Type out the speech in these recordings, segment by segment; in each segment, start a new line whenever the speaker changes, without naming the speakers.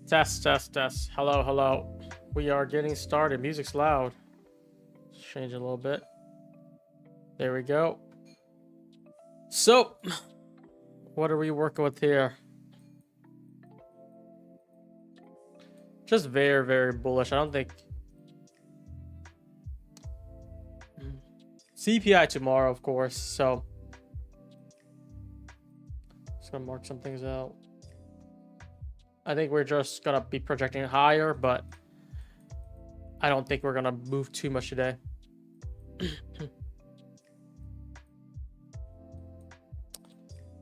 Test, test, test. Hello, hello. We are getting started. Music's loud. Let's change it a little bit. There we go. So, what are we working with here? Just very, very bullish. I don't think... CPI tomorrow, of course. So, just gonna mark some things out. I think we're just gonna be projecting higher, but I don't think we're gonna move too much today.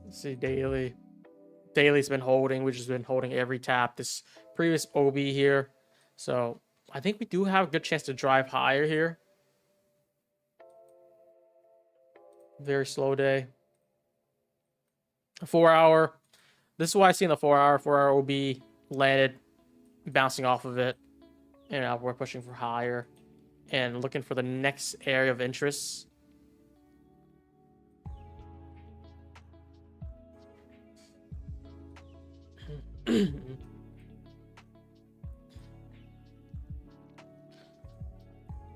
Let's see, daily. Daily's been holding. We've just been holding every tap. This previous OB here. So I think we do have a good chance to drive higher here. Very slow day. 4 hour. This is why I see in the 4 hour. 4 hour OB landed, bouncing off of it. And now we're pushing for higher and looking for the next area of interest.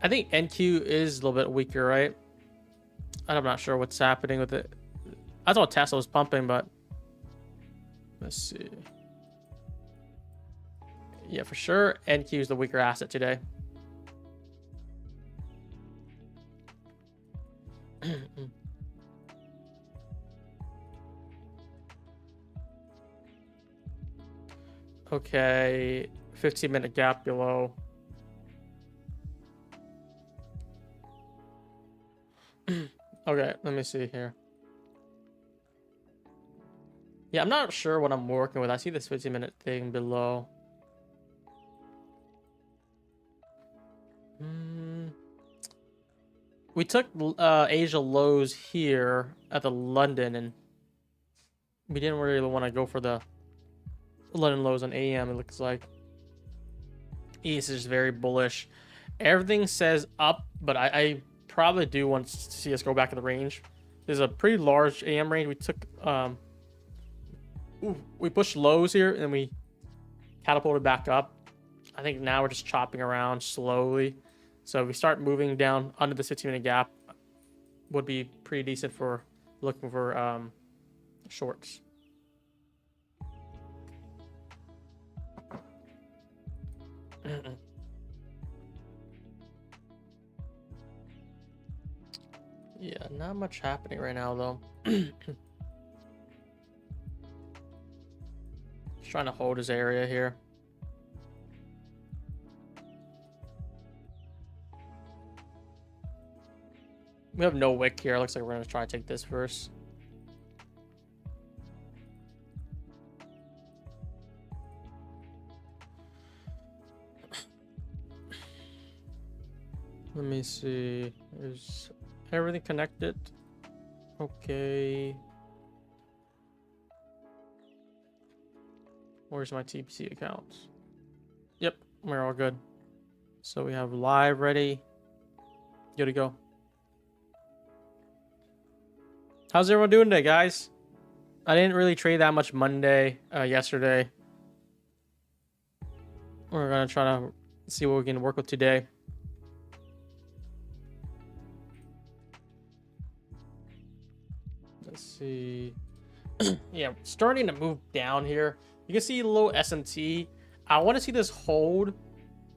I think NQ is a little bit weaker, right? I'm not sure what's happening with it. I thought Tesla was pumping, but let's see. Yeah, for sure, NQ is the weaker asset today. Okay, 15-minute gap below. Okay, let me see here. Yeah, I'm not sure what I'm working with. I see this 15-minute thing below. We took Asia lows here at the London, and we didn't really want to go for the London lows on AM, it looks like. East is very bullish. Everything says up, but I probably do want to see us go back in the range. There's a pretty large AM range. We took we pushed lows here and we catapulted back up. I think now we're just chopping around slowly. So if we start moving down under the 15-minute gap, would be pretty decent for looking for shorts. Yeah, not much happening right now though. Just trying to hold his area here. We have no wick here. Looks like we're gonna try to take this first. Let me see. Is everything connected? Okay. Where's my TPC accounts? Yep, we're all good. So we have live ready. Good to go. How's everyone doing today, guys? I didn't really trade that much Monday, yesterday. We're gonna try to see what we can work with today. Let's see. Yeah, starting to move down here. You can see low SMT. I want to see this hold,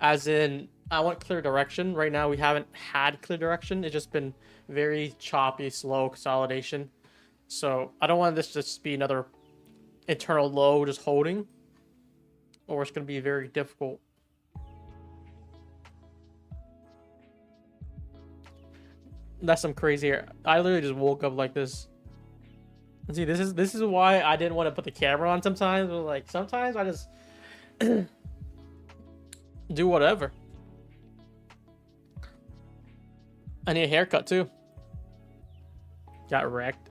as in I want clear direction. Right now we haven't had clear direction. It's just been very choppy, slow consolidation. So I don't want this to just be another internal low just holding, or it's going to be very difficult. That's some crazy here. I literally just woke up like this. See, this is why I didn't want to put the camera on sometimes. But like sometimes I just do whatever. I need a haircut too. Got wrecked.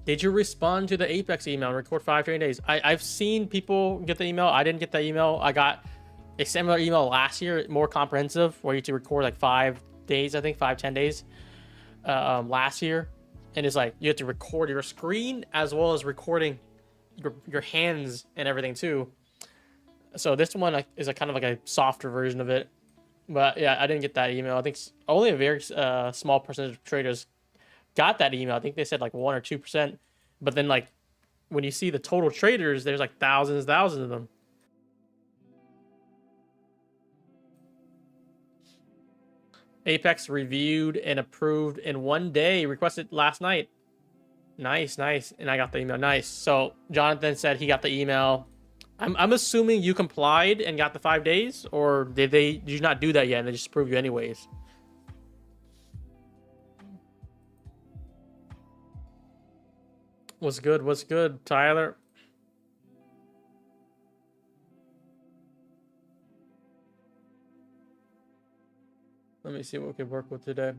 Did you respond to the Apex email and record 5 trading days? I've seen people get the email. I didn't get the email. I got a similar email last year, more comprehensive, where you had to record like 5 days, I think 5-10 days. Last year, and it's like you have to record your screen as well as recording your hands and everything too. So this one is a kind of like a softer version of it. But yeah, I didn't get that email. I think only a very small percentage of traders got that email. I think they said like 1 or 2%. But then like when you see the total traders, there's like thousands of them. Apex reviewed and approved in 1 day. Requested last night. Nice. And I got the email. Nice. So Jonathan said he got the email. I'm assuming you complied and got the 5 days, or did you not do that yet and they just approved you anyways? What's good, Tyler? Let me see what we can work with today.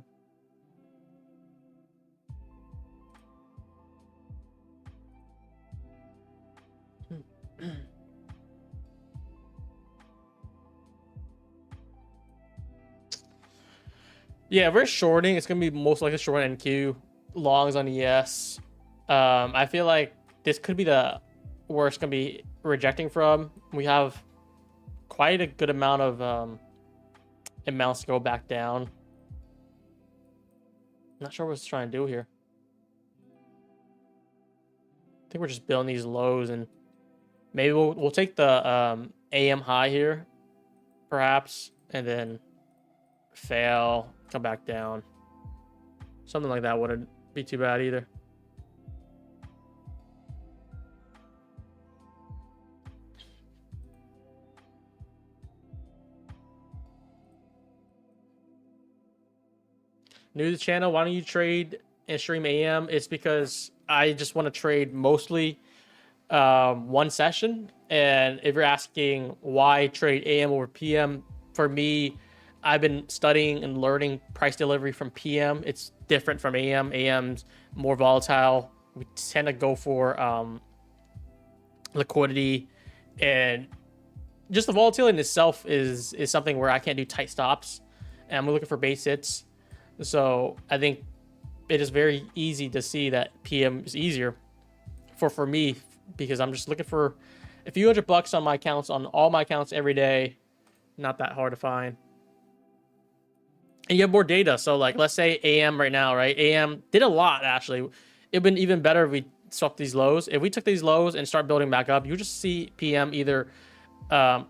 Yeah, if we're shorting, it's gonna be most likely short NQ, longs on ES. I feel like this could be the worst gonna be rejecting from. We have quite a good amount of amounts to go back down. Not sure what it's trying to do here. I think we're just building these lows, and maybe we'll take the AM high here, perhaps, and then fail, come back down. Something like that wouldn't be too bad either. New to the channel, why don't you trade and stream AM? It's because I just want to trade mostly one session. And if you're asking why trade AM over PM, for me, I've been studying and learning price delivery from PM. It's different from AM. AM's more volatile. We tend to go for liquidity, and just the volatility in itself is something where I can't do tight stops, and I'm looking for base hits. So I think it is very easy to see that PM is easier for me, because I'm just looking for a few $100 on my accounts, on all my accounts every day. Not that hard to find. And you have more data. So like, let's say AM right now, right? AM did a lot, actually. It'd been even better if we swapped these lows. If we took these lows and start building back up, you just see PM either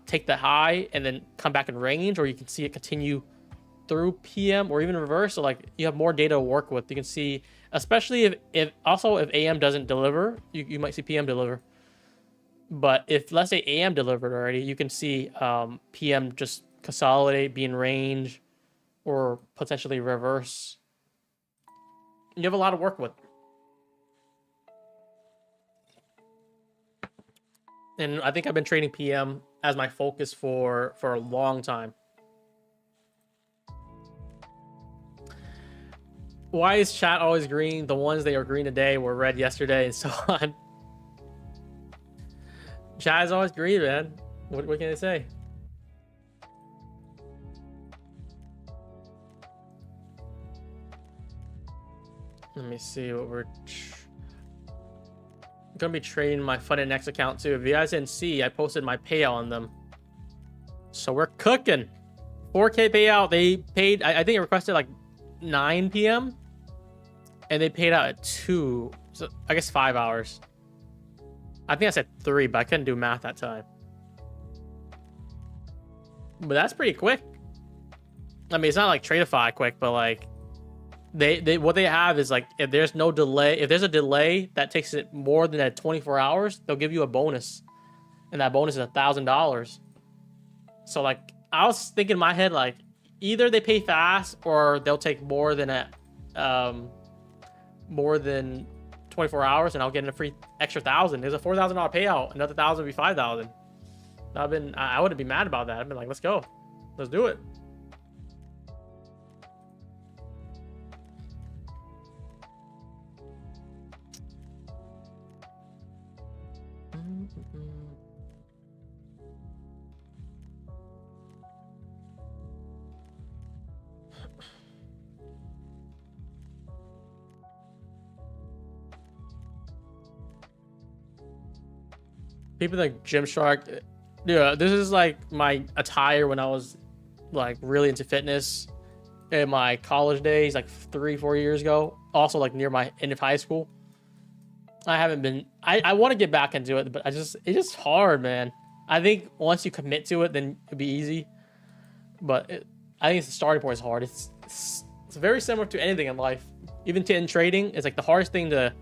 take the high and then come back in range, or you can see it continue through PM, or even reverse. So like, you have more data to work with. You can see, especially if AM doesn't deliver, you might see PM deliver. But if, let's say, AM delivered already, you can see PM just consolidate, be in range, or potentially reverse. You have a lot to work with. And I think I've been trading PM as my focus for a long time. Why is chat always green? The ones that are green today were red yesterday, and so on. Chat is always green, man. What can I say? Let me see what we're gonna be trading my FundedNext account too. If you guys didn't see, I posted my payout on them. So we're cooking. 4K payout. They paid, I think it requested like 9 p.m. and they paid out at 2, so I guess 5 hours. I think I said 3, but I couldn't do math that time. But that's pretty quick. I mean, it's not like Tradeify quick, but like they what they have is like, if there's no delay, if there's a delay that takes it more than 24 hours, they'll give you a bonus, and that bonus is $1,000. So like, I was thinking in my head, like, either they pay fast or they'll take more than 24 hours, and I'll get a free extra $1,000. There's a $4,000 payout. Another $1,000 would be $5,000. I wouldn't be mad about that. I've been like, let's go, let's do it. People like Gymshark. Yeah, this is like my attire when I was like really into fitness in my college days, like 3-4 years ago. Also like near my end of high school. I haven't been. I want to get back into it, but it's just hard, man. I think once you commit to it, then it'll be easy. But I think the starting point is hard. It's very similar to anything in life. Even in trading, it's like the hardest thing to.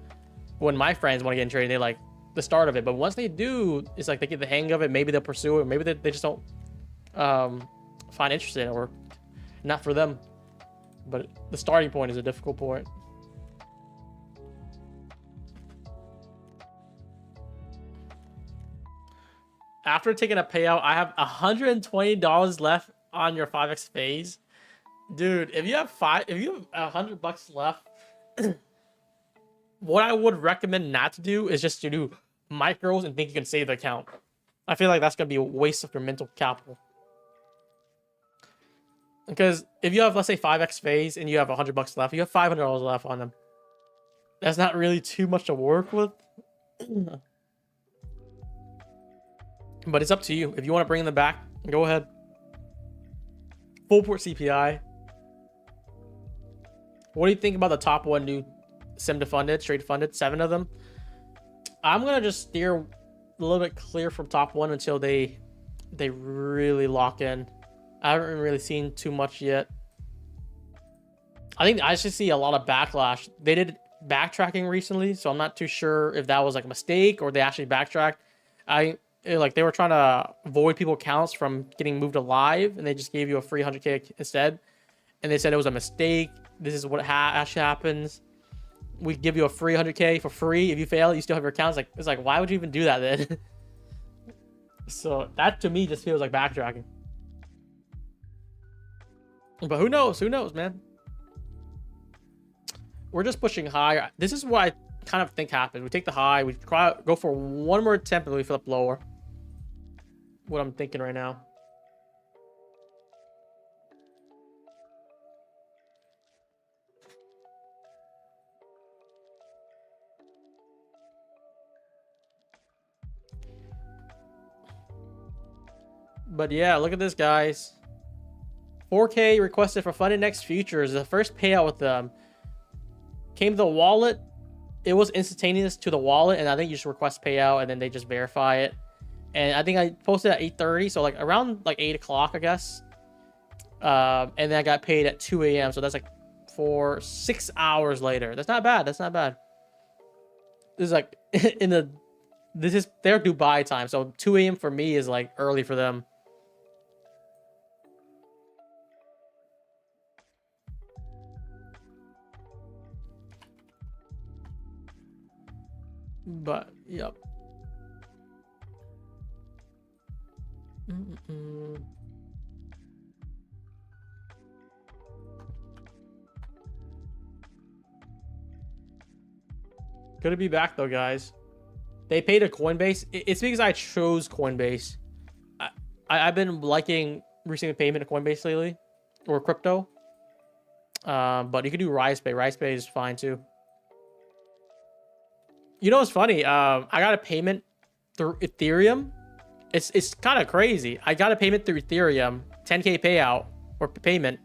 When my friends want to get in trading, they like the start of it. But once they do, it's like they get the hang of it. Maybe they'll pursue it. Maybe they just don't find interest in it, or not for them. But the starting point is a difficult point. After taking a payout, I have $120 left on your 5x phase. Dude, if you have $100 left, what I would recommend not to do is just to do micros and think you can save the account. I feel like that's going to be a waste of your mental capital. Because if you have, let's say, 5x phase and you have $100 left, you have $500 left on them. That's not really too much to work with. But it's up to you. If you want to bring them back, go ahead. Full port CPI. What do you think about the top one new sim defunded, straight funded? 7 of them. I'm gonna just steer a little bit clear from top one until they really lock in. I haven't really seen too much yet. I think I should see a lot of backlash. They did backtracking recently, so I'm not too sure if that was like a mistake or they actually backtracked. Like they were trying to avoid people accounts from getting moved to live, and they just gave you a free 100K instead. And they said it was a mistake. This is what actually happens. We give you a free 100K for free. If you fail, you still have your accounts. Like it's like, why would you even do that then? So that to me just feels like backtracking. But who knows? Who knows, man? We're just pushing higher. This is what I kind of think happened. We take the high. We go for one more attempt, and we flip lower. What I'm thinking right now. But yeah, look at this, guys. 4K requested for funded next futures. The first payout with them came to the wallet. It was instantaneous to the wallet, and I think you just request payout, and then they just verify it. And I think I posted at 8:30, so like around like 8 o'clock, I guess. And then I got paid at 2 a.m. So that's like 6 hours later. That's not bad. That's not bad. This is like this is their Dubai time, so 2 a.m. for me is like early for them. But yep. Gonna be back though, guys. They paid a Coinbase. It's because I chose Coinbase. I've been liking receiving payment to Coinbase lately, or crypto. But you can do RisePay. RisePay is fine too. You know what's funny? I got a payment through Ethereum. It's kind of crazy. I got a payment through Ethereum, 10K payout or payment,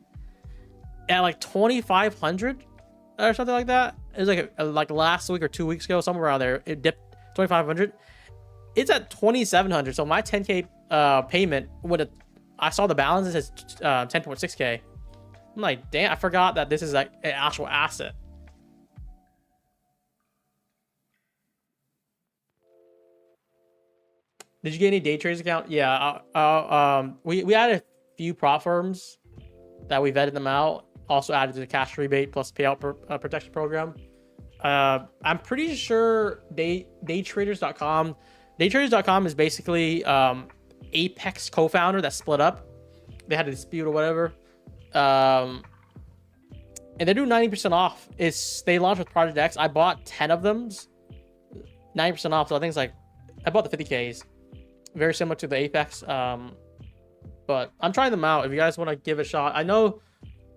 at like 2,500 or something like that. It was like last week or 2 weeks ago, somewhere around there. It dipped 2,500. It's at 2,700. So my 10K payment I saw the balance. It says 10.6K. I'm like, damn! I forgot that this is like an actual asset. Did you get any day traders account? Yeah, we added a few prop firms that we vetted them out. Also added to the cash rebate plus payout protection program. I'm pretty sure daytraders.com. Daytraders.com is basically Apex co-founder that split up. They had a dispute or whatever. And they're doing 90% off. They launched with Project X. I bought 10 of them. 90% off. So I think it's like I bought the 50Ks. Very similar to the Apex. But I'm trying them out if you guys want to give it a shot. I know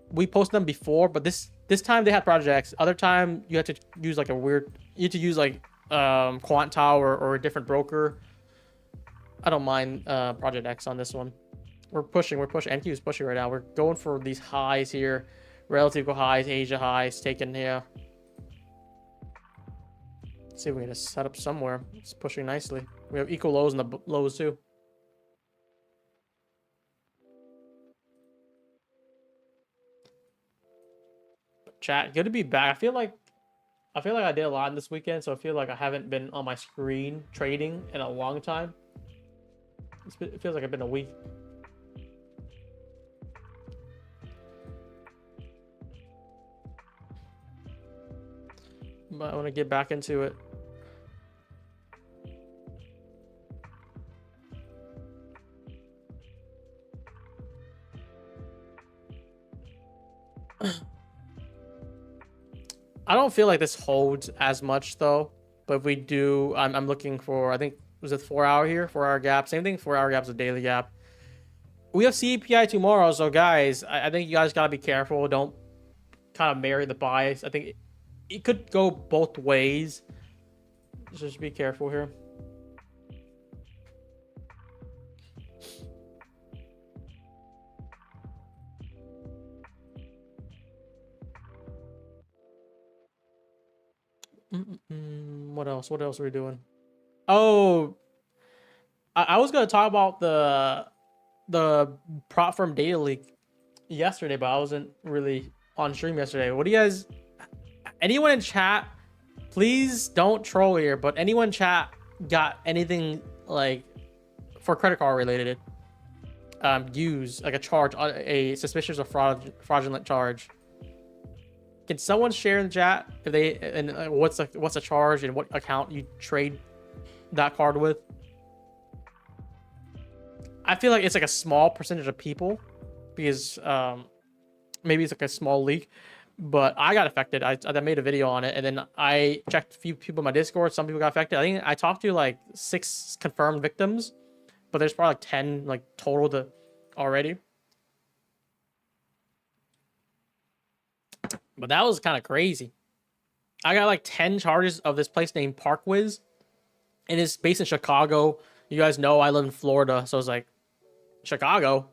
we posted them before, but this time they had Project X. Other time you had to use like you had to use like Quant Tower or a different broker. I don't mind Project X on this one. We're pushing. NQ is pushing right now. We're going for these highs here. Relative highs, Asia highs taken here. Let's see if we can just set up somewhere. It's pushing nicely. We have equal lows in the lows too. Chat, good to be back. I feel like I did a lot this weekend, so I feel like I haven't been on my screen trading in a long time. It feels like it's been a week. But I want to get back into it. I don't feel like this holds as much though, but if we do, I'm looking for, I think, was it 4 hour here? 4 hour gap. Same thing, 4 hour gap is a daily gap. We have CPI tomorrow, so guys, I think you guys gotta be careful. Don't kind of marry the bias. I think it could go both ways. Just be careful here. What else? What else are we doing? Oh, I was gonna talk about the prop firm data leak yesterday, but I wasn't really on stream yesterday. What do you guys? Anyone in chat? Please don't troll here, but anyone in chat got anything like for credit card related? Use like a charge, a suspicious or fraudulent charge. Can someone share in the chat if they and what's a charge and what account you trade that card with? I feel like it's like a small percentage of people because maybe it's like a small leak, but I got affected. I made a video on it, and then I checked a few people in my Discord. Some people got affected. I think I talked to like 6 confirmed victims, but there's probably like 10 like total already. But that was kind of crazy. I got like 10 charges of this place named Parkwiz, and it's based in Chicago. You guys know I live in Florida, so it's like Chicago.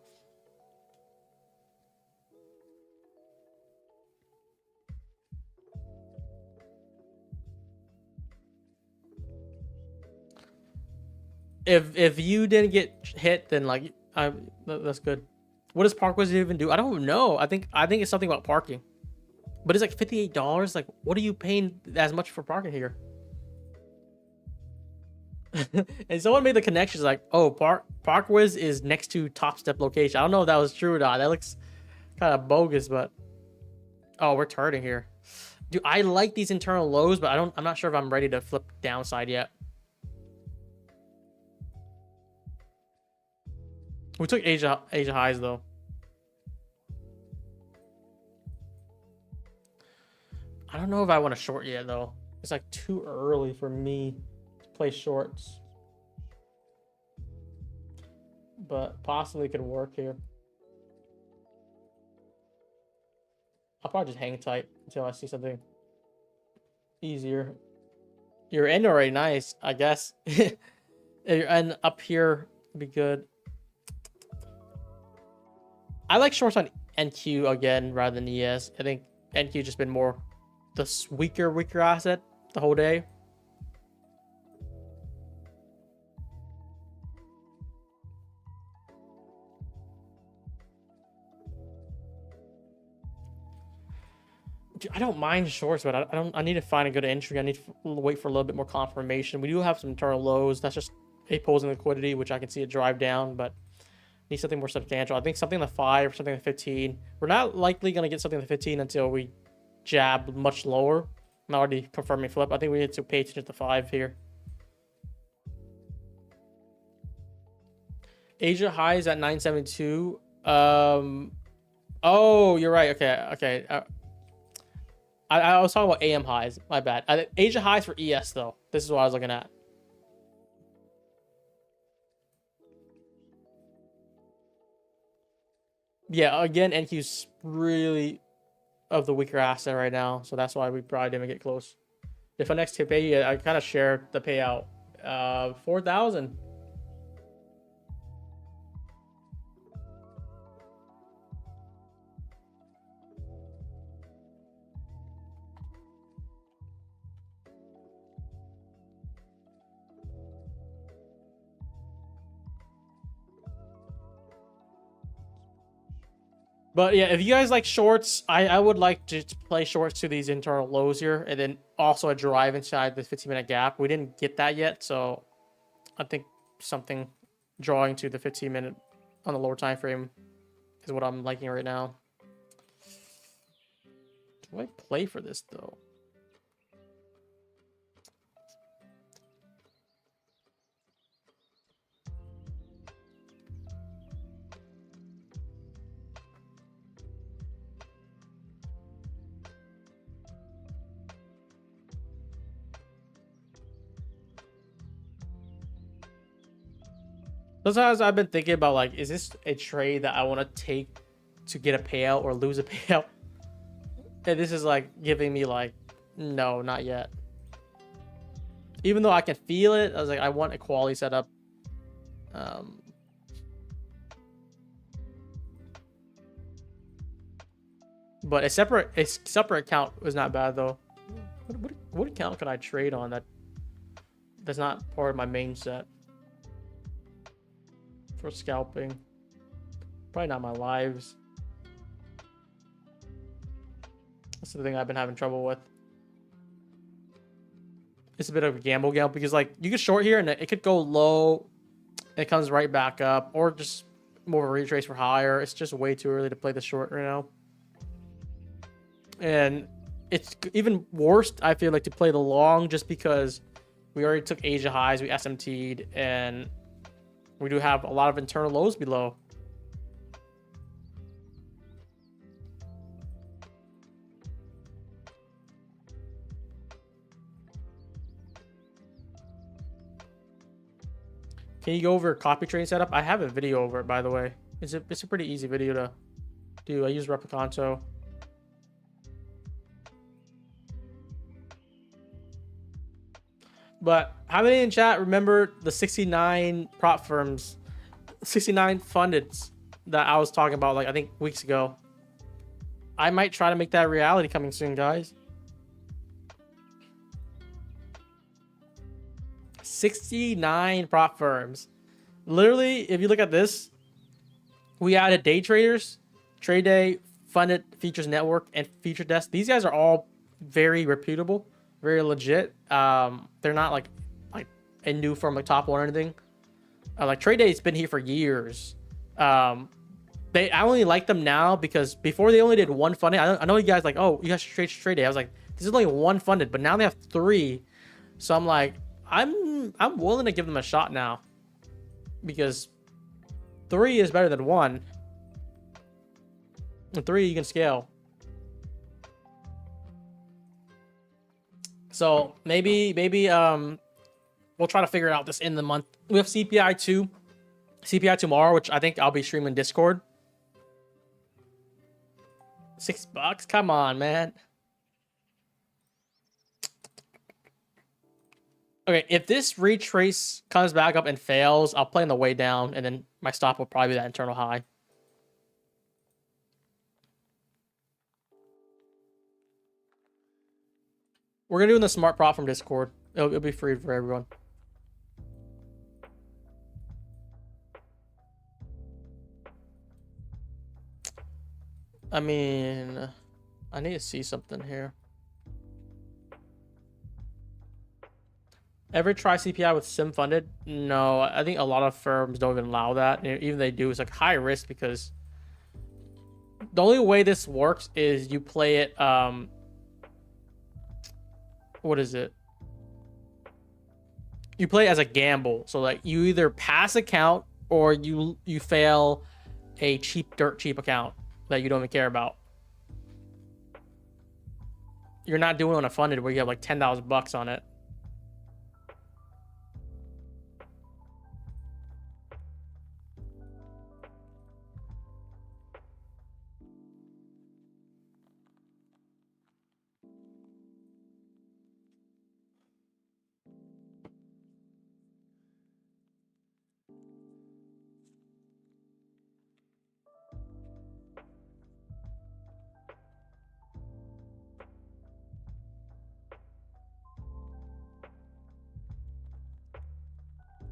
If you didn't get hit, then like that's good. What does Parkwiz even do? I don't know. I think it's something about parking. But it's like $58. Like, what are you paying as much for parking here? And someone made the connections like, oh, Parkwiz is next to Top Step location. I don't know if that was true or not. That looks kind of bogus, but oh, we're turning here. Dude, I like these internal lows, but I'm not sure if I'm ready to flip downside yet. We took Asia highs though. I don't know if I want to short yet though. It's like too early for me to play shorts. But possibly could work here. I'll probably just hang tight until I see something easier. You're in already, nice, I guess. And up here would be good. I like shorts on NQ again rather than ES. I think NQ just been more the weaker asset the whole day. Dude, I don't mind shorts, but I need to find a good entry. I need to wait for a little bit more confirmation. We do have some internal lows. That's just opposing liquidity, which I can see it drive down, but need something more substantial. I think something in the 5 or something in the 15. We're not likely going to get something in the 15 until we jab much lower. I'm already confirming flip. I think we need to pay attention to the 5 here. Asia highs at 972. Oh, you're right. Okay. I was talking about AM highs. My bad. Asia highs for ES though. This is what I was looking at. Yeah, again, NQ's really of the weaker asset right now, so that's why we probably didn't get close. If I next tip I kind of shared the payout. 4,000. But yeah, if you guys like shorts, I would like to play shorts to these internal lows here, and then also a drive inside the 15-minute gap. We didn't get that yet, so I think something drawing to the 15-minute on the lower time frame is what I'm liking right now. Do I play for this though? Sometimes I've been thinking about, like, is this a trade that I want to take to get a payout or lose a payout? And this is like giving me like, no, not yet. Even though I can feel it, I was like, I want a quality setup. But a separate account was not bad though. What account can I trade on that's not part of my main set for scalping? Probably not my lives. That's the thing I've been having trouble with. It's a bit of a gamble because, like, you can short here and it could go low, and it comes right back up, or just more of a retrace for higher. It's just way too early to play the short right now. And it's even worse, I feel like, to play the long, just because we already took Asia highs, we SMT'd, and we do have a lot of internal lows below. Can you go over copy train setup? I have a video over it, by the way. It's a pretty easy video to do. I use Replicanto. But how many in chat remember the 69 prop firms, 69 fundeds that I was talking about, like, I think weeks ago? I might try to make that reality coming soon, guys. 69 prop firms. Literally, if you look at this, we added day traders, trade day, funded features network, and feature desk. These guys are all very reputable, very legit. They're not like a new firm like Top One or anything. Like Trade Day's been here for years. I only like them now because before they only did one funded. I know you guys like, oh, you guys should trade Day. I was like, this is only one funded, but now they have 3. So I'm like, I'm willing to give them a shot now, because 3 is better than 1. And 3 you can scale. So maybe we'll try to figure out this in the month. We have CPI tomorrow, which I think I'll be streaming Discord. $6? Come on, man. Okay, if this retrace comes back up and fails, I'll play on the way down, and then my stop will probably be that internal high. We're gonna do the smart prop from Discord. It'll be free for everyone. I mean, I need to see something here. Ever try CPI with sim funded? No, I think a lot of firms don't even allow that. And even they do, it's like high risk, because the only way this works is you play it. What is it? You play it as a gamble. So like you either pass account or you fail a dirt cheap account that you don't even care about. You're not doing it on a funded where you have like $10,000 on it.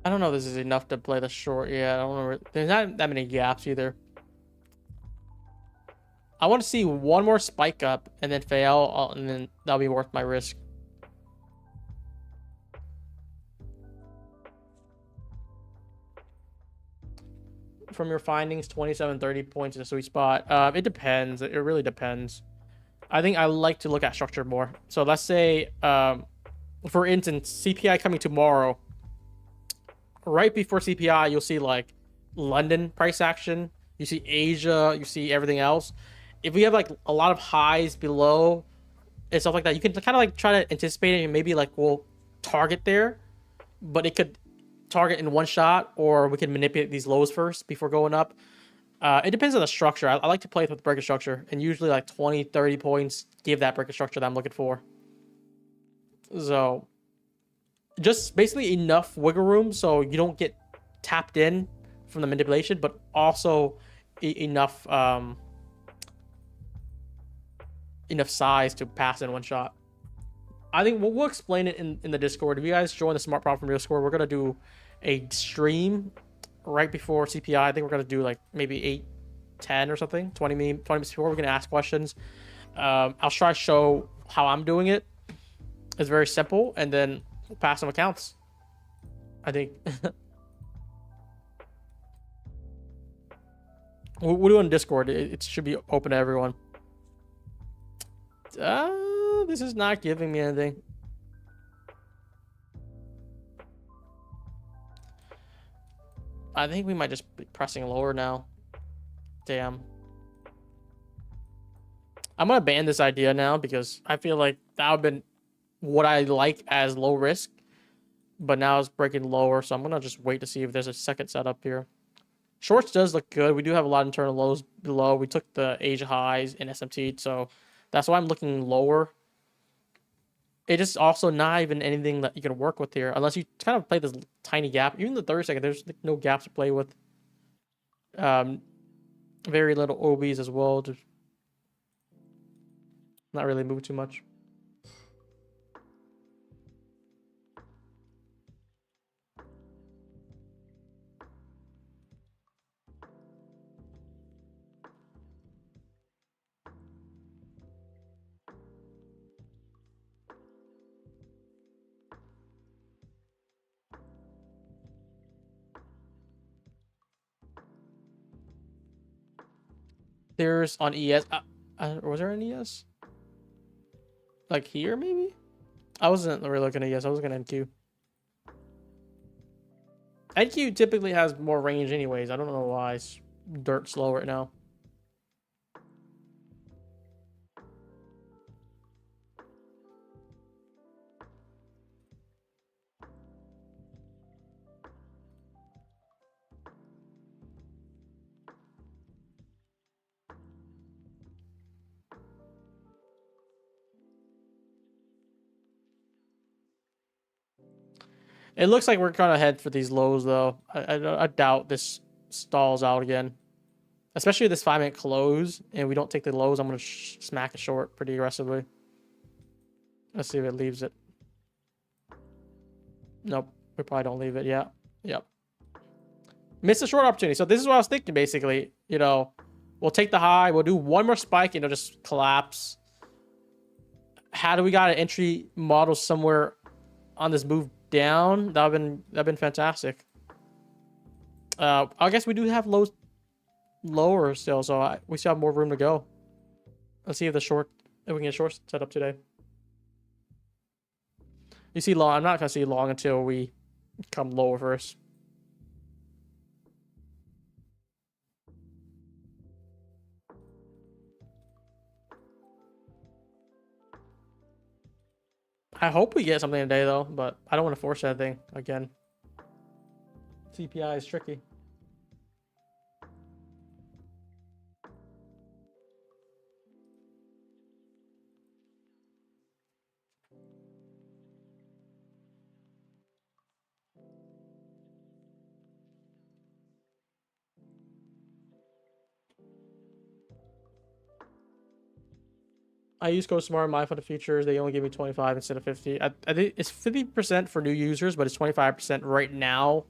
I don't know if this is enough to play the short. Yeah, I don't know. There's not that many gaps either. I want to see one more spike up and then fail, and then that'll be worth my risk. From your findings, 27, 30 points is a sweet spot. It depends. It really depends. I think I like to look at structure more. So let's say, for instance, CPI coming tomorrow. Right before CPI, you'll see like London price action. You see Asia. You see everything else. If we have like a lot of highs below and stuff like that, you can kind of like try to anticipate it and maybe like we'll target there, but it could target in one shot, or we can manipulate these lows first before going up. It depends on the structure. I like to play with breaker structure, and usually like 20, 30 points give that breaker structure that I'm looking for. So just basically enough wiggle room so you don't get tapped in from the manipulation, but also enough enough size to pass in one shot. I think we'll explain it in the Discord. If you guys join the Smart Prop from Discord, we're gonna do a stream right before CPI. I think we're gonna do like maybe 8, 10 or something, 20 minutes before. We're gonna ask questions. I'll try to show how I'm doing it. It's very simple, and then we'll pass some accounts, I think. We'll do it on Discord. It should be open to everyone. This is not giving me anything. I think we might just be pressing lower now. Damn. I'm gonna ban this idea now because I feel like that would have been what I like as low risk, but now it's breaking lower, so I'm gonna just wait to see if there's a second setup here. Shorts does look good. We do have a lot of internal lows below. We took the Asia highs in SMT, so that's why I'm looking lower. It is also not even anything that you can work with here, unless you kind of play this tiny gap. Even the 30-second, there's no gaps to play with. Very little OBs as well. Just not really move too much. There's on ES. Was there an ES? Like here, maybe? I wasn't really looking at ES. I was looking at NQ. NQ typically has more range anyways. I don't know why it's dirt slow right now. It looks like we're kind of head for these lows, though. I doubt this stalls out again. Especially this 5-minute close, and we don't take the lows. I'm going to smack it short pretty aggressively. Let's see if it leaves it. Nope. We probably don't leave it. Yeah. Yep. Missed a short opportunity. So this is what I was thinking, basically. You know, we'll take the high. We'll do one more spike, and it'll just collapse. How do we got an entry model somewhere on this move down? That'd been fantastic. I guess we do have lows lower still, so we still have more room to go. Let's see if we can get short set up today. You see long. I'm not gonna see long until we come lower first. I hope we get something today, though, but I don't want to force anything again. CPI is tricky. I use GoSmart, my for the features. They only give me 25 instead of 50. I think it's 50% for new users, but it's 25% right now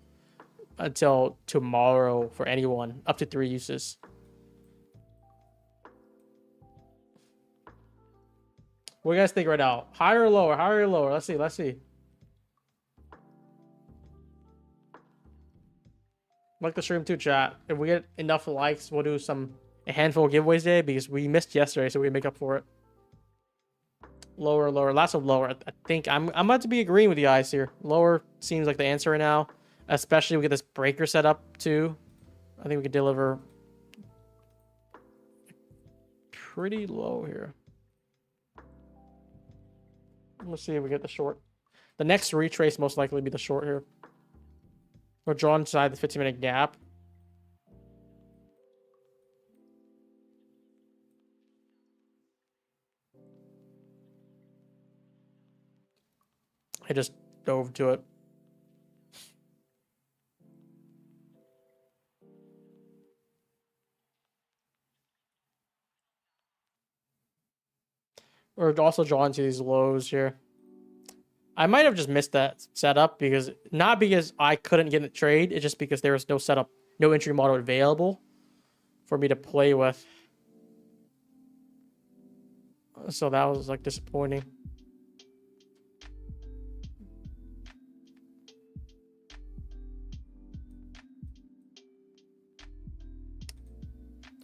until tomorrow for anyone, up to 3 uses. What do you guys think right now? Higher or lower? Higher or lower? Let's see. Let's see. Like the stream too, chat. If we get enough likes, we'll do a handful of giveaways today because we missed yesterday, so we make up for it. Lower, lower, lots of lower. I think I'm about to be agreeing with you guys here. Lower seems like the answer right now, especially we get this breaker set up too. I think we could deliver pretty low here. Let's see if we get the short. The next retrace most likely be the short here. Or draw inside the 15-minute gap. I just dove to it. Or also draw into these lows here. I might have just missed that setup because not because I couldn't get in the trade, it's just because there was no setup, no entry model available for me to play with. So that was like disappointing.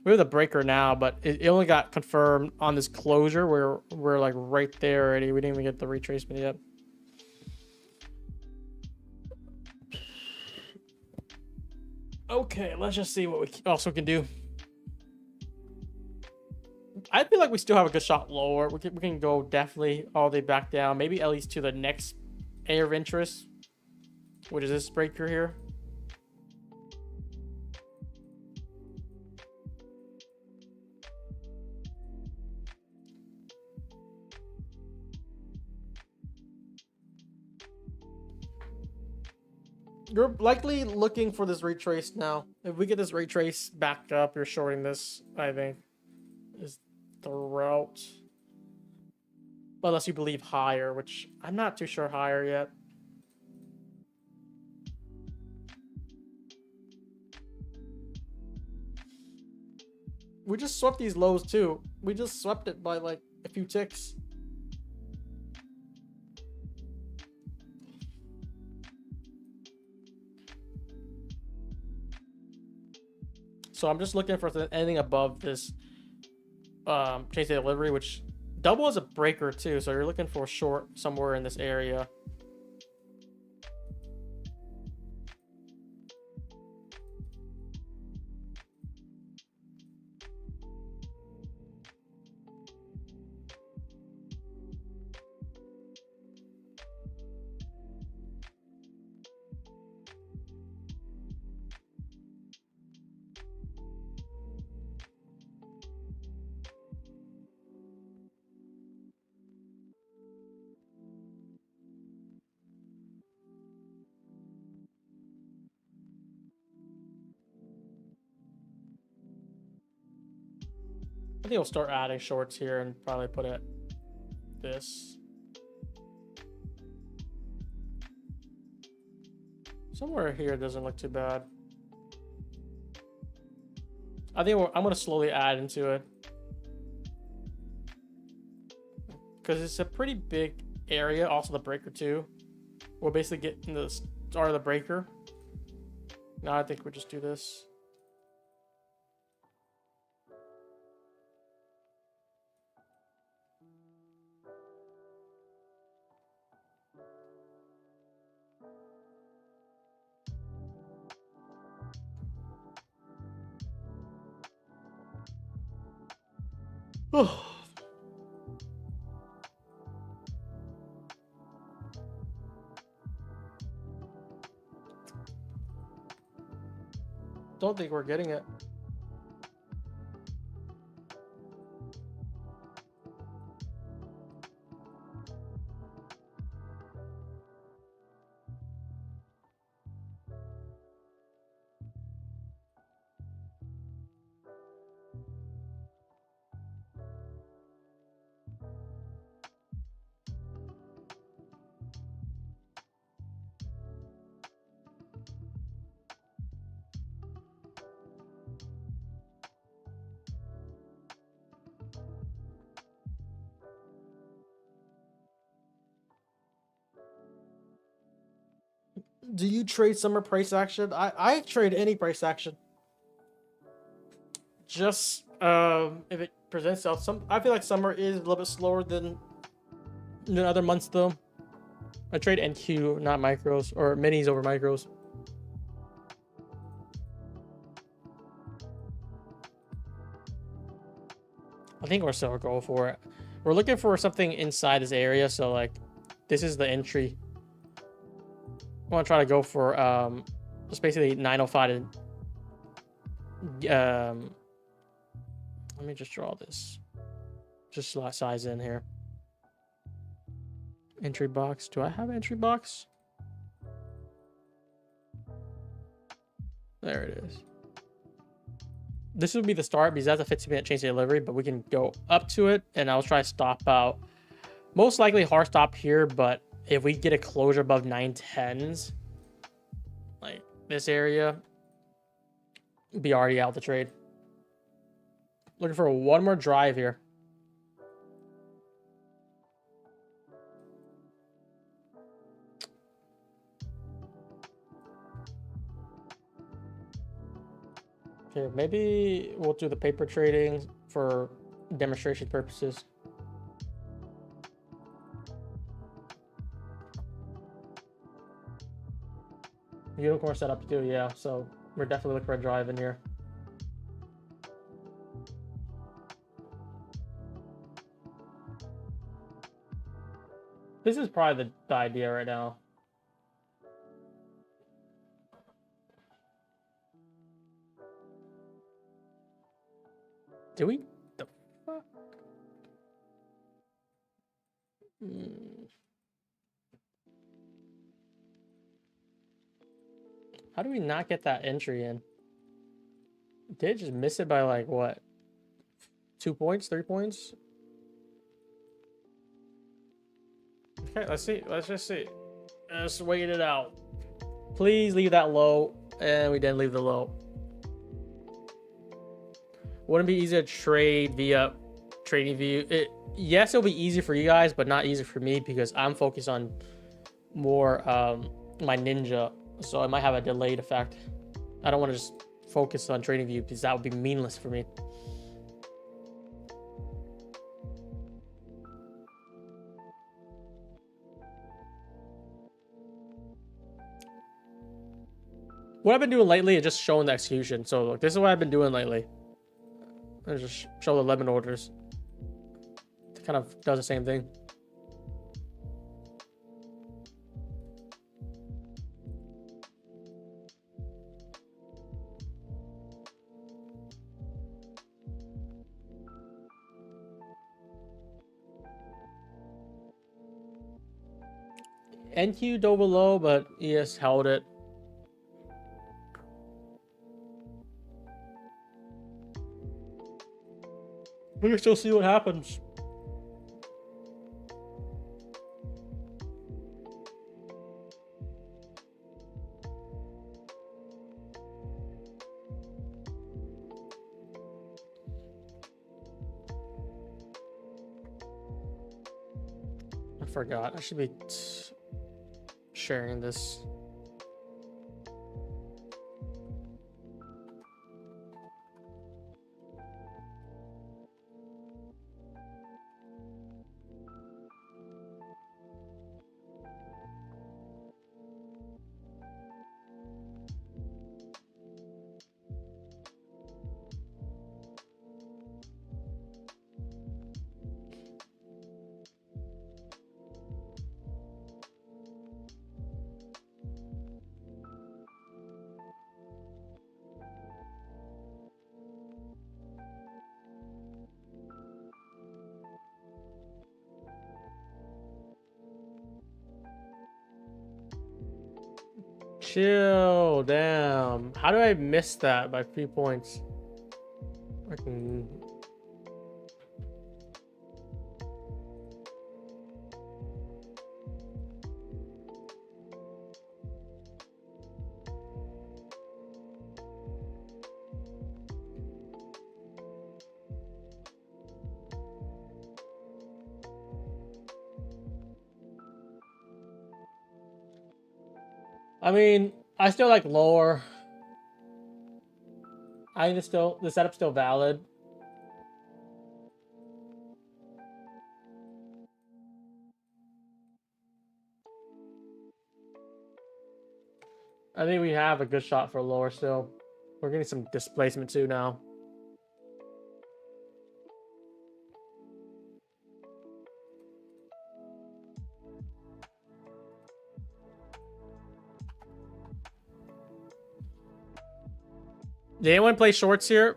We have the breaker now, but it only got confirmed on this closure where we're like right there already. We didn't even get the retracement yet. Okay, let's just see what we also can do. I feel like we still have a good shot lower. We can go definitely all the way back down. Maybe at least to the next area of interest, which is this breaker here. You're likely looking for this retrace now. If we get this retrace backed up, you're shorting this, I think, is the route. Unless you believe higher, which I'm not too sure higher yet. We just swept these lows too. We just swept it by like a few ticks. So I'm just looking for anything above this change the delivery, which double is a breaker too. So you're looking for short somewhere in this area. I think we'll start adding shorts here and probably put it this. Somewhere here doesn't look too bad. I think I'm going to slowly add into it. Because it's a pretty big area. Also the breaker too. We'll basically get in the start of the breaker. Now I think we'll just do this. Oh. Don't think we're getting it. Do you trade summer price action? I trade any price action. Just if it presents itself. I feel like summer is a little bit slower than other months though. I trade NQ, not micros, or minis over micros. I think we're still going for it. We're looking for something inside this area, so like this is the entry. I want to try to go for just basically 905 to let me just draw this. Just size in here. Entry box. Do I have an entry box? There it is. This would be the start because that's a 15-minute change to delivery, but we can go up to it and I'll try to stop out. Most likely hard stop here, but if we get a closure above 910s, like this area, be already out the trade. Looking for one more drive here. Okay, maybe we'll do the paper trading for demonstration purposes. Unicorn setup too, yeah. So we're definitely looking for a drive in here. This is probably the idea right now. Do we? The fuck? How do we not get that entry in? Did it just miss it by like what? 2 points? 3 points? Okay, let's see. Let's just see. Let's wait it out. Please leave that low. And we didn't leave the low. Wouldn't it be easy to trade via trading view? Yes, it'll be easy for you guys, but not easy for me because I'm focused on more my ninja. So it might have a delayed effect. I don't want to just focus on trading view because that would be meaningless for me. What I've been doing lately is just showing the execution. So look, this is what I've been doing lately. I just show the lemon orders. It kind of does the same thing. NQ dove below, but ES held it. We can still see what happens. I forgot. I should be sharing this. Chill, damn. How do I miss that by 3 points? Freaking. I mean, I still like lower. I think the setup's still valid. I think we have a good shot for lower still. We're getting some displacement too now. Did anyone play shorts here?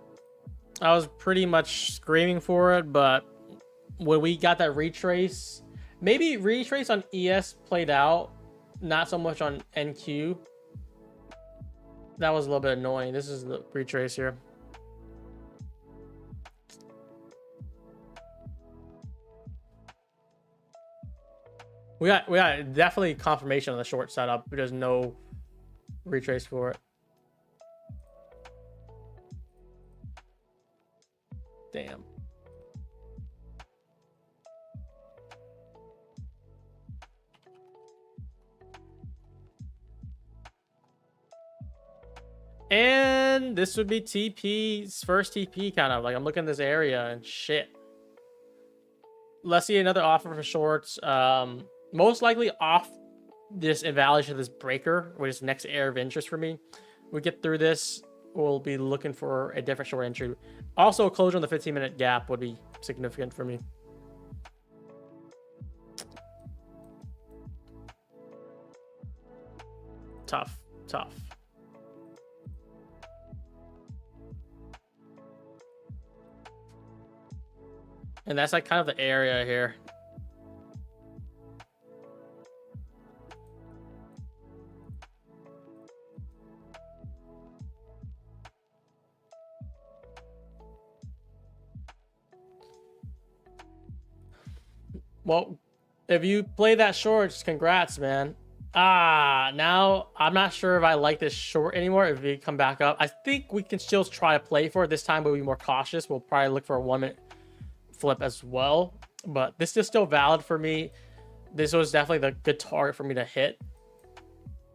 I was pretty much screaming for it, but when we got that retrace, maybe retrace on ES played out, not so much on NQ. That was a little bit annoying. This is the retrace here. We got definitely confirmation on the short setup, but there's no retrace for it. Damn. And this would be TP's first TP, kind of like I'm looking at this area and shit. Let's see another offer for shorts. Most likely off this evaluation of this breaker, which is next area of interest for me. We get through this, we'll be looking for a different short entry. Also, a closure on the 15-minute gap would be significant for me. Tough. And that's like kind of the area here. Well, if you play that short, congrats, man. Now I'm not sure if I like this short anymore. If we come back up, I think we can still try to play for it. This time we'll be more cautious. We'll probably look for a 1-minute flip as well. But this is still valid for me. This was definitely the good target for me to hit.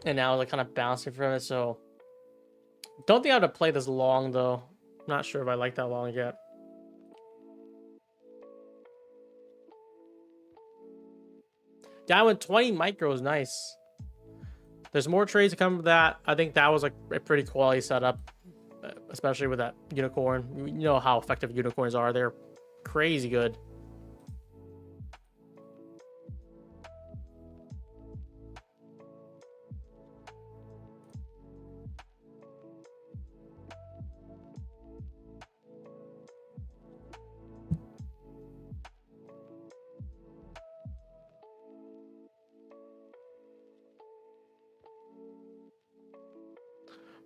And now it's like kind of bouncing from it. So don't think I would play this long though. Not sure if I like that long yet. Down with 20 micros, nice. There's more trades to come with that. I think that was like a pretty quality setup, especially with that unicorn. You know how effective unicorns are. They're crazy good.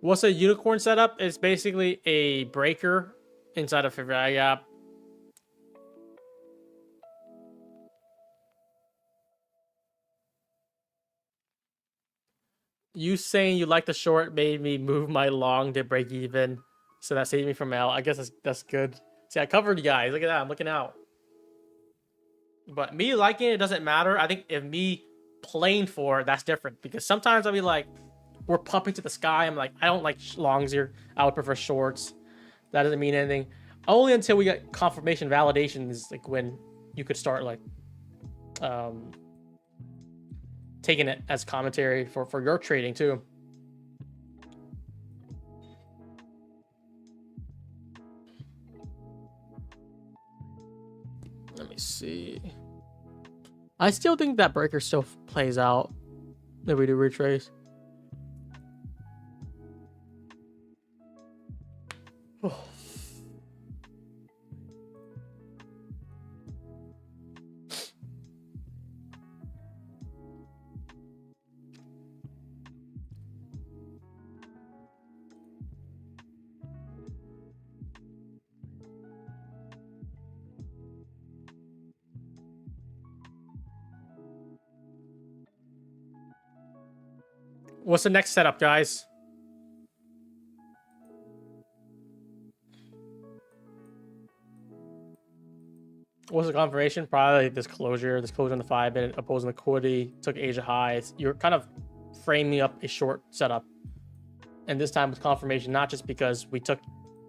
What's a unicorn setup? It's basically a breaker inside of a value gap. You saying you like the short made me move my long to break even. So that saved me from L. I guess that's good. See, I covered you guys. Look at that. I'm looking out. But me liking it doesn't matter. I think if me playing for it, that's different. Because sometimes I'll be like, we're pumping to the sky. I'm like, I don't like longs here. I would prefer shorts. That doesn't mean anything. Only until we get confirmation validation is like when you could start like taking it as commentary for your trading too. Let me see. I still think that breaker still plays out if we do retrace. What's the next setup, guys? What's the confirmation? Probably this closure on the 5-minute opposing liquidity took Asia highs. You're kind of framing up a short setup. And this time with confirmation, not just because we took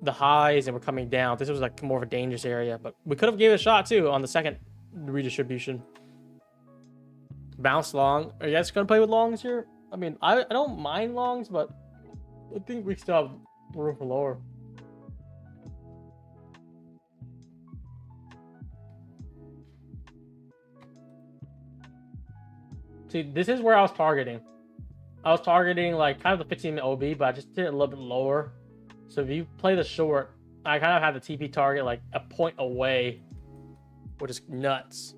the highs and we're coming down. This was like more of a dangerous area, but we could have gave it a shot too on the second redistribution. Bounce long. Are you guys gonna play with longs here? I mean, I don't mind longs, but I think we still have room for lower. See, this is where I was targeting. I was targeting like kind of the 15-minute OB, but I just did it a little bit lower. So if you play the short, I kind of had the TP target like a point away, which is nuts.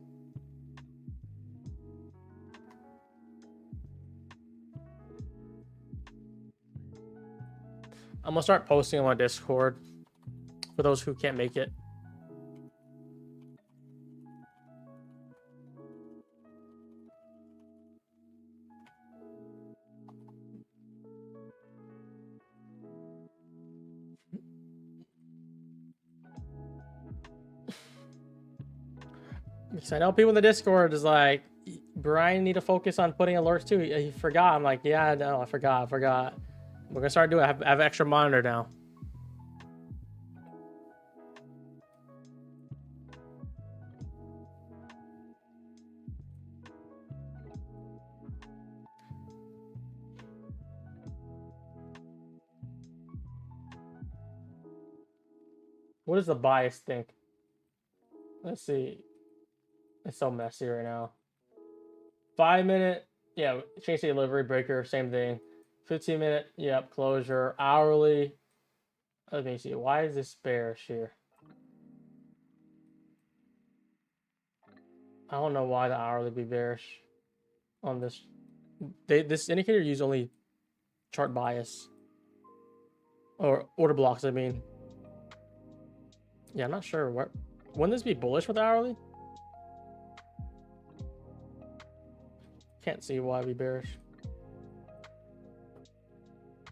I'm gonna start posting on my Discord for those who can't make it. Because I know people in the Discord is like, Brian need to focus on putting alerts too. He forgot. I'm like, yeah, no, I forgot. We're gonna start doing it. I have an extra monitor now. What does the bias think? Let's see. It's so messy right now. 5-minute, yeah, change the delivery breaker, same thing. 15-minute, yep, closure. Hourly. Let me see. Why is this bearish here? I don't know why the hourly be bearish on this. This indicator use only chart bias or order blocks. I mean, yeah, I'm not sure. Wouldn't this be bullish with the hourly? Can't see why it'd be bearish.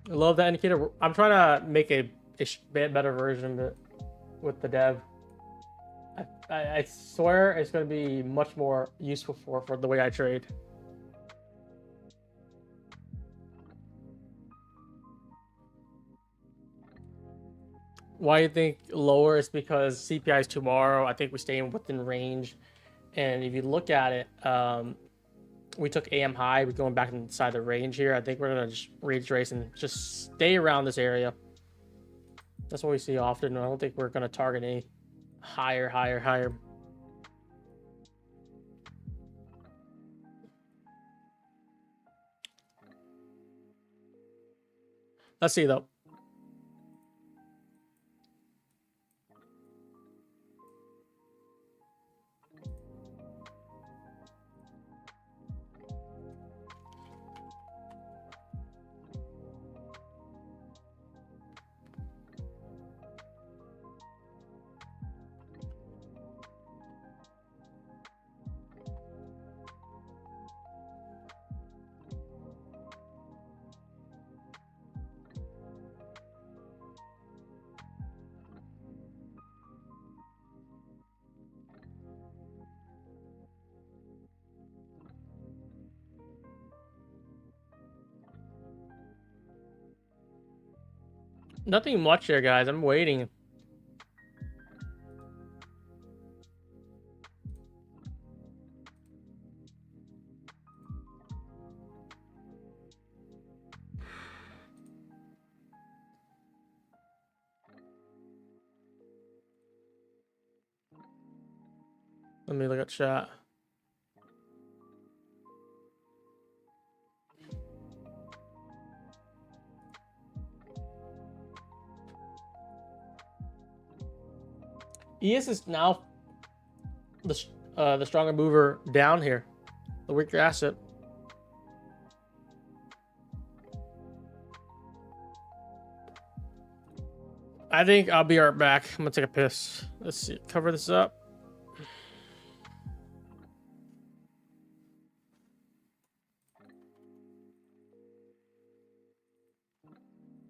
I love that indicator. I'm trying to make a better version of it with the dev. I swear it's going to be much more useful for the way I trade. Why do you think lower? Is because CPI is tomorrow. I think we stay within range. And if you look at it, we took AM high. We're going back inside the range here. I think we're going to just retrace and just stay around this area. That's what we see often. I don't think we're going to target any higher. Let's see though. Nothing much here, guys. I'm waiting. Let me look at chat. ES is now the stronger mover down here, the weaker asset. I think I'll be right back. I'm gonna take a piss. Let's see, cover this up.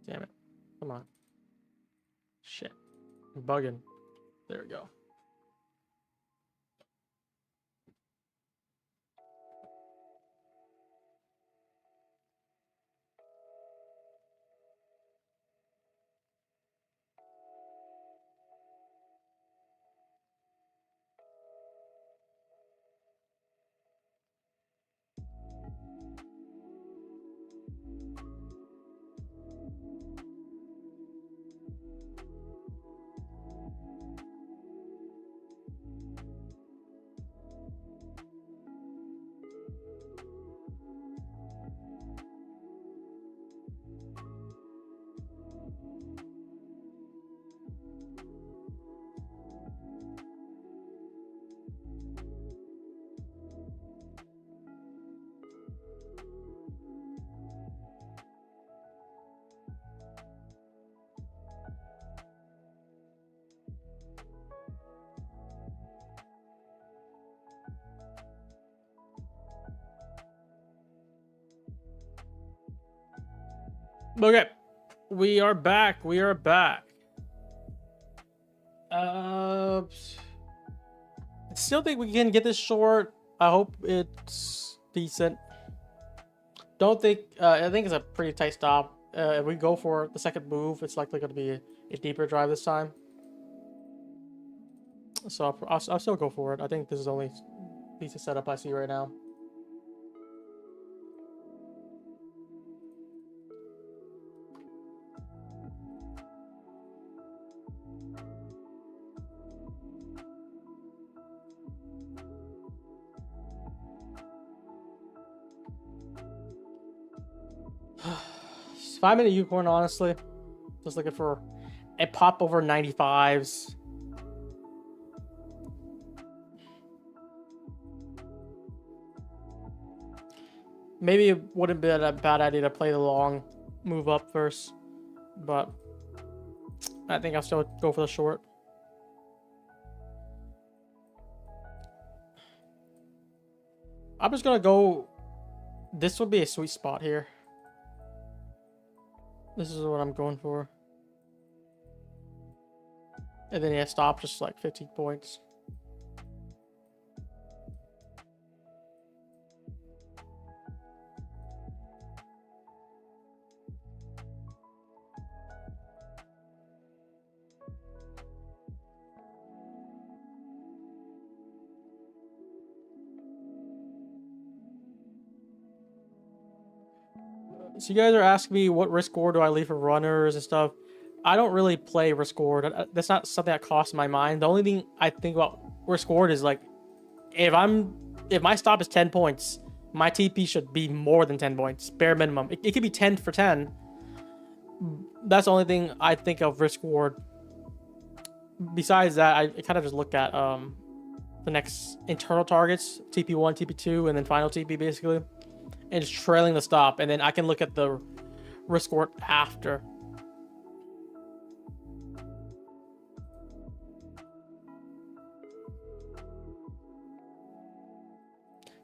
Damn it. Come on. Shit. I'm bugging. There we go. Okay, we are back. We are back. I still think we can get this short. I hope it's decent. Don't think. I think it's a pretty tight stop. If we go for the second move, it's likely going to be a deeper drive this time. So I'll still go for it. I think this is the only decent setup I see right now. It's 5-minute unicorn, honestly. Just looking for a pop over 95s. Maybe it wouldn't be a bad idea to play the long move up first, but I think I'll still go for the short. I'm just gonna go. This would be a sweet spot here. This is what I'm going for. And then yeah, stop just like 15 points. So you guys are asking me what risk reward do I leave for runners and stuff. I don't really play risk reward. That's not something that crosses my mind. The only thing I think about risk reward is like, if my stop is 10 points, my TP should be more than 10 points, bare minimum. It could be 10 for 10. That's the only thing I think of risk reward. Besides that, I kind of just look at the next internal targets, TP1, TP2, and then final TP basically. And just trailing the stop, and then I can look at the risk reward after.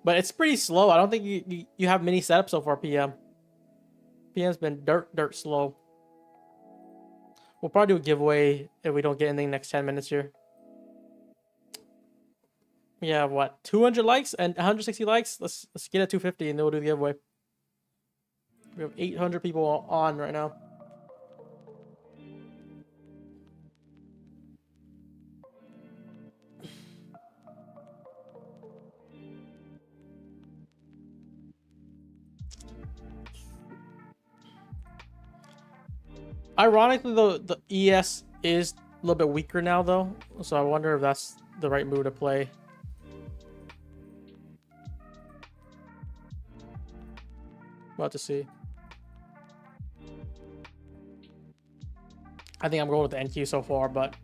But it's pretty slow. I don't think you have many setups so far, PM. PM's been dirt slow. We'll probably do a giveaway if we don't get anything next 10 minutes here. We have what, 200 likes and 160 likes? Let's get at 250 and then we'll do the giveaway. We have 800 people on right now. Ironically, though, the ES is a little bit weaker now, though. So I wonder if that's the right move to play. We'll have to see. I think I'm going with the NQ so far, but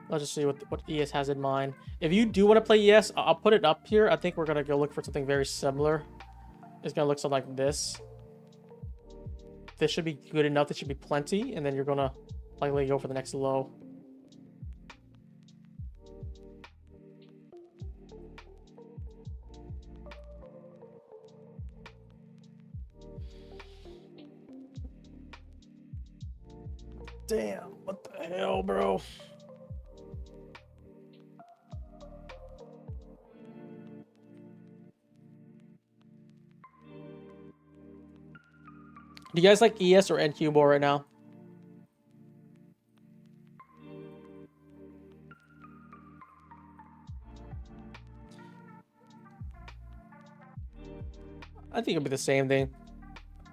let's just see what ES has in mind. If you do want to play ES, I'll put it up here. I think we're going to go look for something very similar. It's going to look something like this. This should be good enough. This should be plenty. And then you're going to likely go for the next low. Damn, what the hell, bro? Do you guys like ES or NQ more right now? I think it'll be the same thing.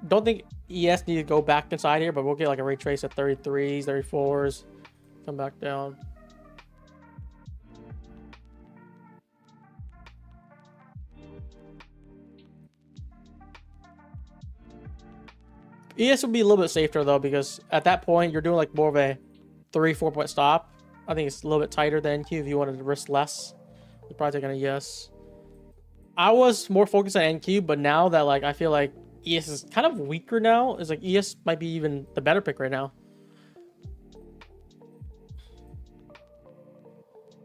Don't think ES need to go back inside here, but we'll get like a retrace at 33s, 34s. Come back down. ES would be a little bit safer though, because at that point you're doing like more of a 3-4 point stop. I think it's a little bit tighter than NQ if you wanted to risk less. You're probably taking a ES. I was more focused on NQ, but now that like I feel like ES is kind of weaker now, it's like ES might be even the better pick right now.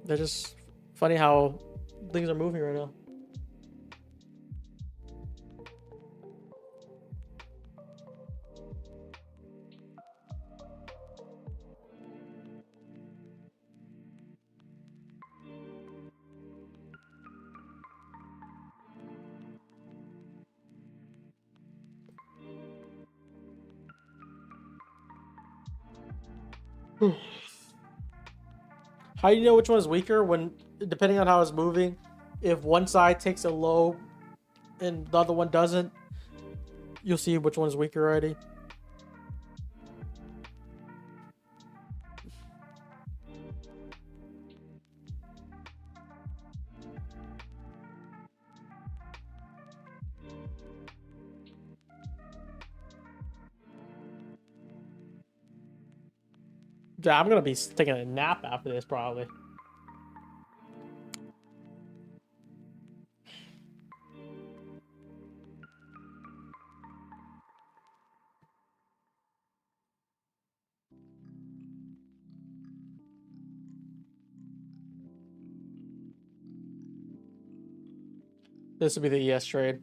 They're just funny how things are moving right now. How do you know which one is weaker? When, depending on how it's moving, if one side takes a low and the other one doesn't, you'll see which one's weaker already. Yeah, I'm gonna be taking a nap after this probably. This would be the ES trade.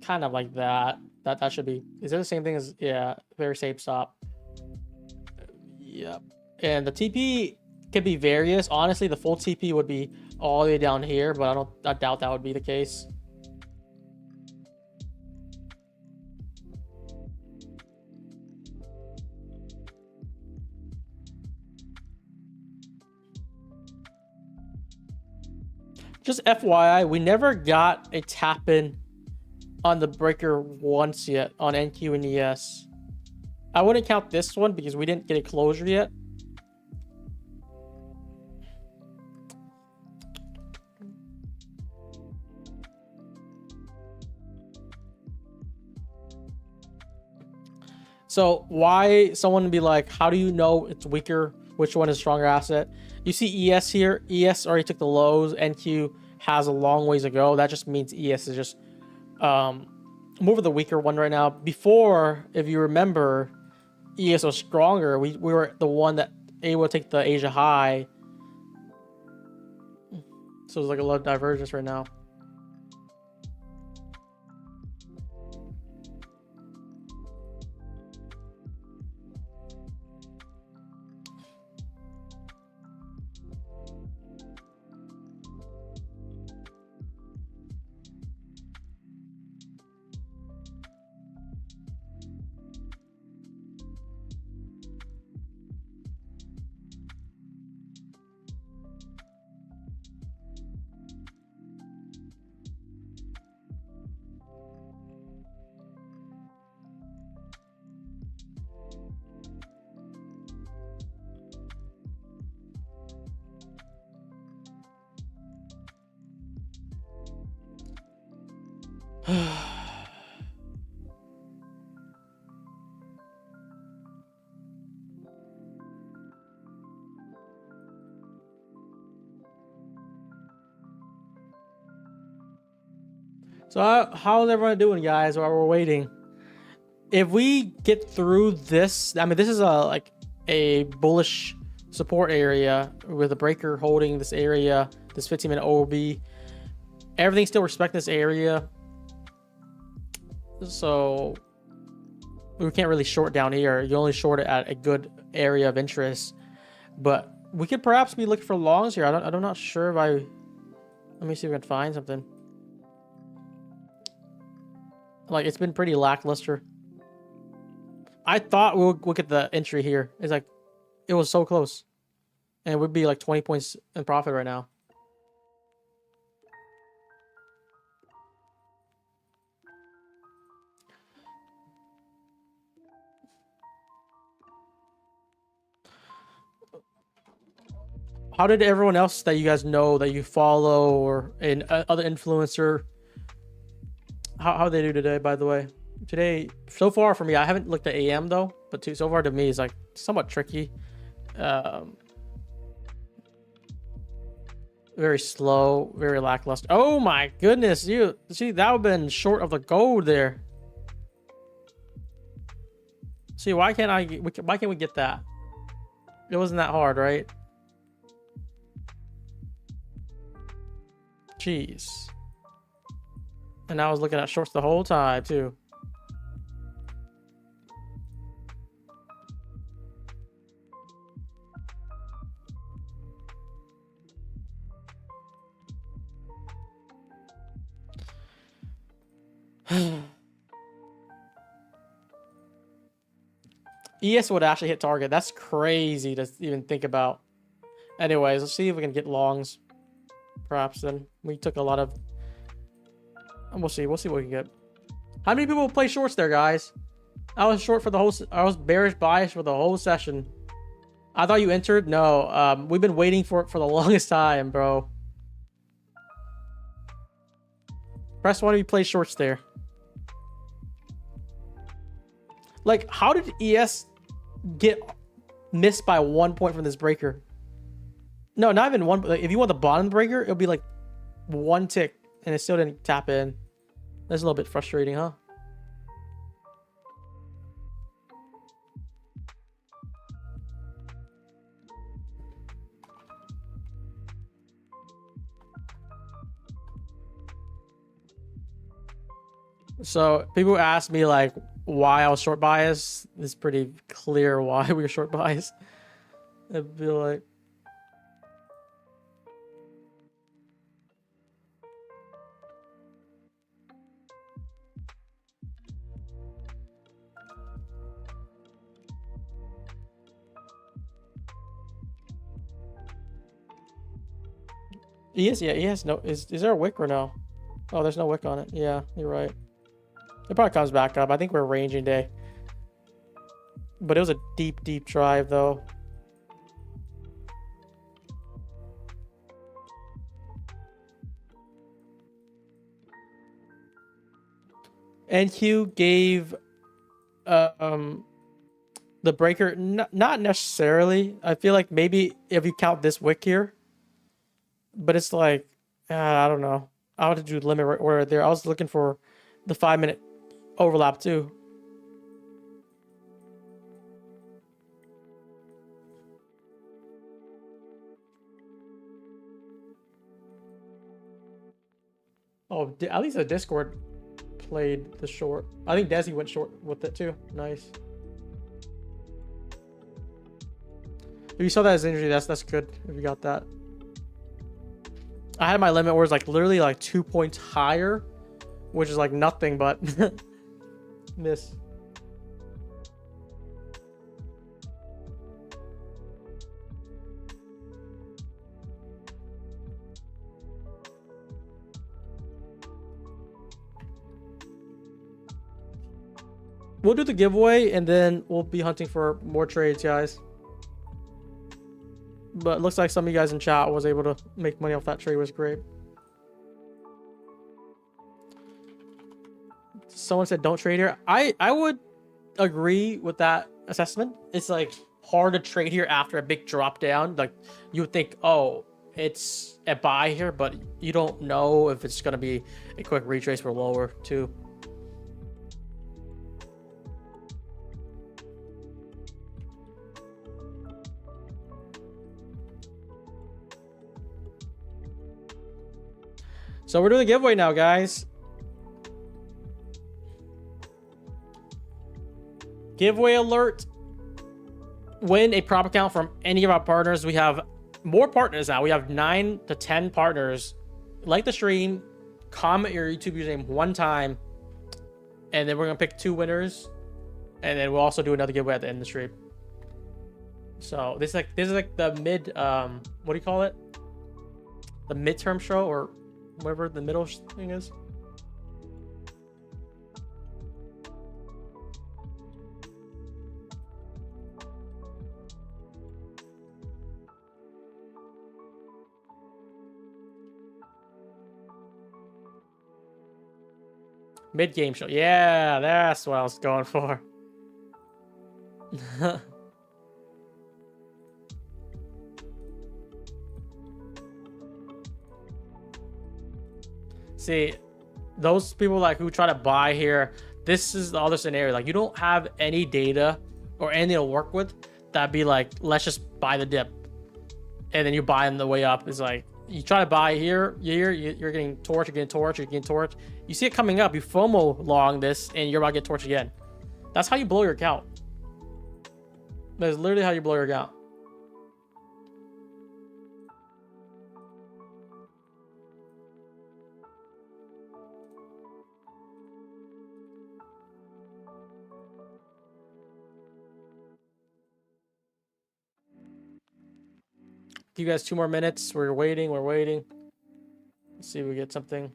Kind of like that. That should be. Is it the same thing as, yeah, very safe stop. Yep. And the TP could be various. Honestly, the full TP would be all the way down here, but I doubt that would be the case. Just FYI, we never got a tap in on the breaker once yet on NQ and ES. I wouldn't count this one because we didn't get a closure yet. So why someone would be like, how do you know it's weaker? Which one is stronger asset? You see ES here. ES already took the lows. NQ has a long ways to go. That just means ES is just more of the weaker one right now. Before, if you remember, ES was stronger. We were the one that able to take the Asia high. So there's like a lot of divergence right now. So how's everyone doing, guys, while we're waiting? If we get through this, I mean, this is a bullish support area with a breaker holding this area, this 15-minute OB. Everything's still respecting this area. So we can't really short down here. You only short it at a good area of interest. But we could perhaps be looking for longs here. I'm not sure if let me see if I can find something. Like, it's been pretty lackluster. I thought we'll get the entry here. It's like, it was so close. And it would be like 20 points in profit right now. How did everyone else that you guys know, that you follow, or an other influencer, how they do today, by the way? Today, so far for me, I haven't looked at AM though, but so far to me is like somewhat tricky. Very slow, very lackluster. Oh my goodness, you see that would have been short of the gold there. See, why can't we get that? It wasn't that hard, right? Jeez. And I was looking at shorts the whole time too. ES would actually hit target. That's crazy to even think about. Anyways, let's see if we can get longs. Perhaps then. We took a lot of... We'll see. We'll see what we can get. How many people play shorts there, guys? I was short for the whole... I was bearish bias for the whole session. I thought you entered? No. We've been waiting for it for the longest time, bro. Press 1 if you play shorts there. Like, how did ES get missed by 1 point from this breaker? No, not even one. Like, if you want the bottom breaker, it'll be like 1 tick, and it still didn't tap in. That's a little bit frustrating, huh? So people ask me like why I was short bias. It's pretty clear why we were short bias. I'd be like, yes, yeah, yes. No, is there a wick or no? Oh, there's no wick on it. Yeah, you're right. It probably comes back up. I think we're ranging day. But it was a deep, deep drive, though. NQ gave the breaker, not necessarily. I feel like maybe if you count this wick here. But it's like, I don't know. I want to do limit order there. I was looking for the 5-minute overlap too. Oh, at least the Discord played the short. I think Desi went short with it too. Nice. If you saw that as injury, that's good. If you got that. I had my limit orders like literally like 2 points higher, which is like nothing but miss. We'll do the giveaway and then we'll be hunting for more trades, guys. But it looks like some of you guys in chat was able to make money off that trade. It was great. Someone said don't trade here. I would agree with that assessment. It's like hard to trade here after a big drop down. Like you would think, oh, it's a buy here, but you don't know if it's going to be a quick retrace for lower too. So we're doing a giveaway now, guys. Giveaway alert. Win a prop account from any of our partners. We have more partners now. We have 9 to 10 partners. Like the stream, comment your YouTube username 1 time, and then we're gonna pick 2 winners, and then we'll also do another giveaway at the end of the stream. So this is like the mid what do you call it? The midterm show or whatever the middle thing is. Mid-game show. Yeah, that's what I was going for. See, those people like who try to buy here, this is the other scenario. Like you don't have any data or anything to work with. That'd be like, let's just buy the dip, and then you buy on the way up. It's like you try to buy here, you're getting torched, you're getting torched, you're getting torched. You see it coming up, you FOMO long this, and you're about to get torched again. That's how you blow your account. That's literally how you blow your account. Give you guys 2 more minutes. We're waiting. We're waiting. Let's see if we get something.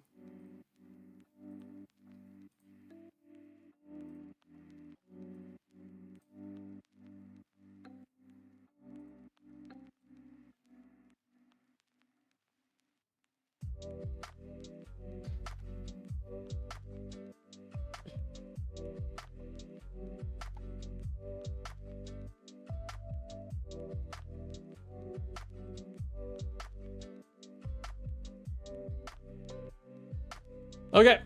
Okay.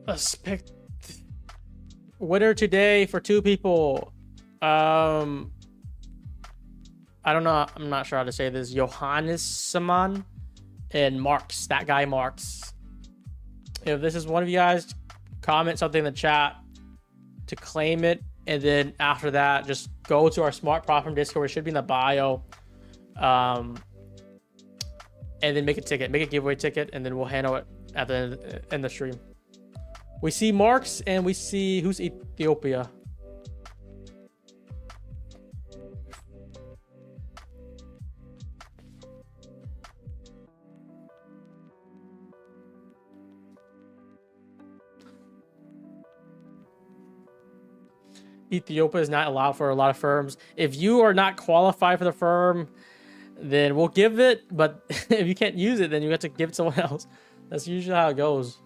Let's pick winner today for 2 people. I don't know. I'm not sure how to say this. Johannes Saman and Marks. That guy Marks. If this is one of you guys, comment something in the chat to claim it. And then after that, just go to our Smart Platform Discord. It should be in the bio. And then make a ticket. Make a giveaway ticket. And then we'll handle it at the end of the stream. We see Marks and we see who's Ethiopia. Ethiopia is not allowed for a lot of firms. If you are not qualified for the firm, then we'll give it. But if you can't use it, then you have to give it to someone else. That's usually how it goes.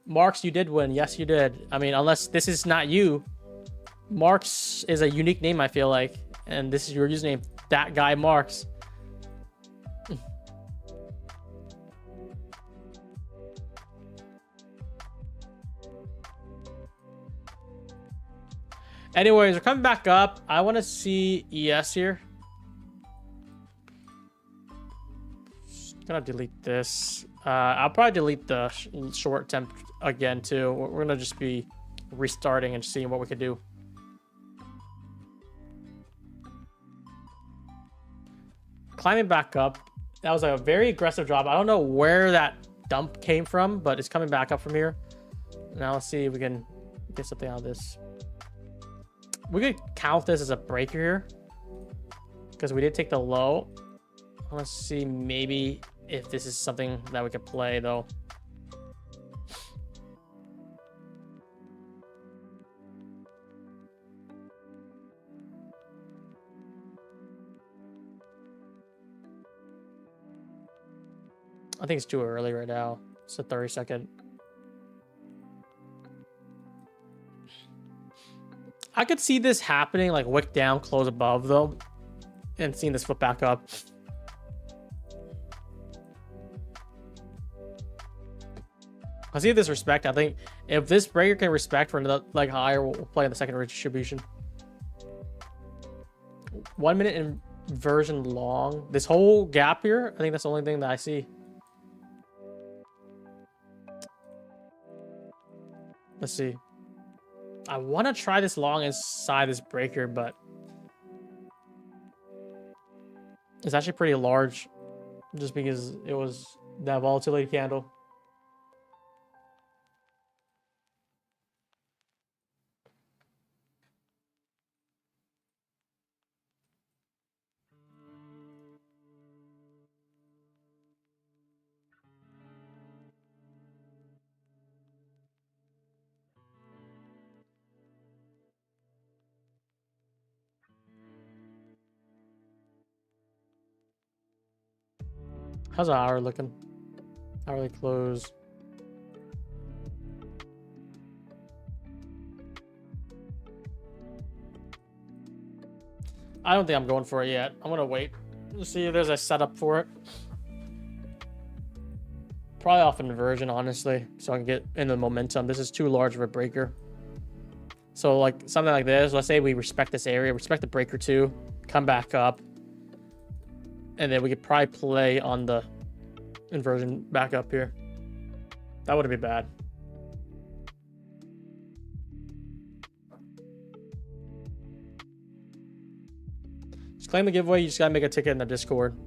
Marks, you did win. Yes, you did. I mean, unless this is not you. Marks is a unique name, I feel like. And this is your username. That guy Marks. Anyways, we're coming back up. I want to see ES here. Just gonna delete this. I'll probably delete the short temp again too. We're gonna just be restarting and seeing what we could do. Climbing back up. That was a very aggressive drop. I don't know where that dump came from, but it's coming back up from here. Now let's see if we can get something out of this. We could count this as a breaker here because we did take the low. I want to see maybe if this is something that we could play though. I think it's too early right now. It's a 30-second. I could see this happening, like wick down, close above though, and seeing this flip back up. I see this respect. I think if this breaker can respect for another leg higher, we'll play in the second distribution. 1 minute inversion long. This whole gap here, I think that's the only thing that I see. Let's see. I want to try this long inside this breaker, but it's actually pretty large just because it was that volatility candle. How's our hour looking? Hourly close. I don't think I'm going for it yet. I'm gonna wait. Let's see if there's a setup for it. Probably off an inversion, honestly, so I can get into momentum. This is too large of a breaker. So like something like this, let's say we respect this area, respect the breaker too, come back up. And then we could probably play on the inversion back up here. That wouldn't be bad. Just claim the giveaway. You just gotta make a ticket in the Discord.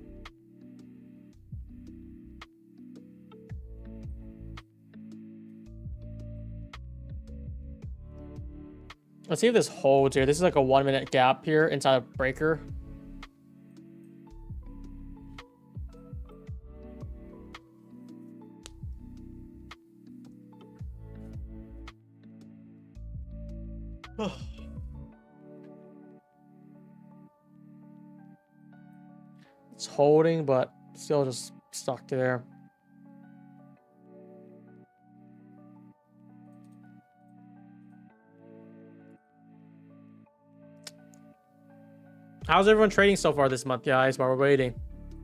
Let's see if this holds here. This is like a 1 minute gap here inside a breaker. It's holding, but still just stuck there. How's everyone trading so far this month, guys? While we're waiting,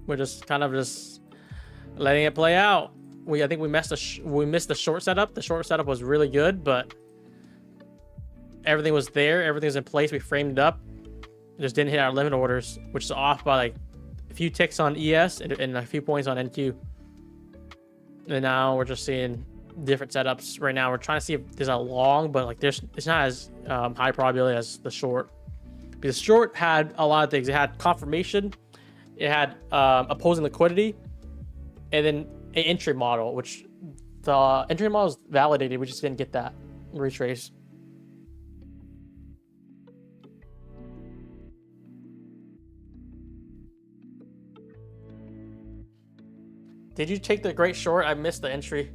we're just kind of just letting it play out. I think we missed the short setup. The short setup was really good, but everything was there. Everything's in place. We framed it up. Just didn't hit our limit orders, which is off by like a few ticks on ES and a few points on NQ. And now we're just seeing different setups. Right now, we're trying to see if there's a long, but like it's not as high probability as the short. Because short had a lot of things. It had confirmation, it had opposing liquidity, and then an entry model, which the entry model is validated. We just didn't get that retrace. Did you take the great short? I missed the entry.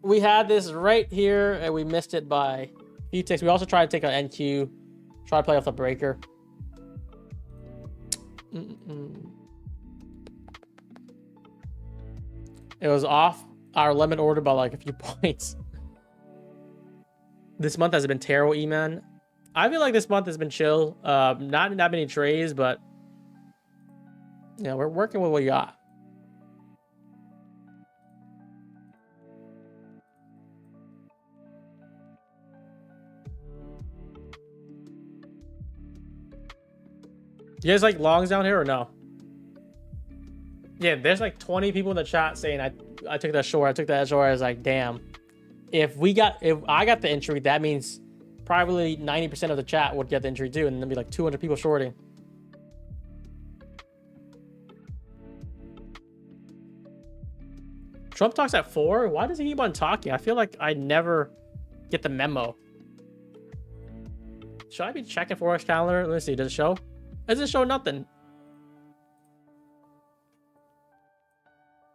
We had this right here, and we missed it by a few ticks. We also tried to take an NQ, try to play off the breaker. It was off our limit order by like a few points. This month has been terrible, E-Man. I feel like this month has been chill. Not that many trades, but yeah, we're working with what we got. You guys like longs down here or no? Yeah, there's like 20 people in the chat saying I took that short. I took that short. I was like, damn. If I got the entry, that means probably 90% of the chat would get the entry too, and there'd be like 200 people shorting. Trump talks at 4? Why does he keep on talking? I feel like I never get the memo. Should I be checking Forex calendar? Let me see. Does it show? It doesn't show nothing.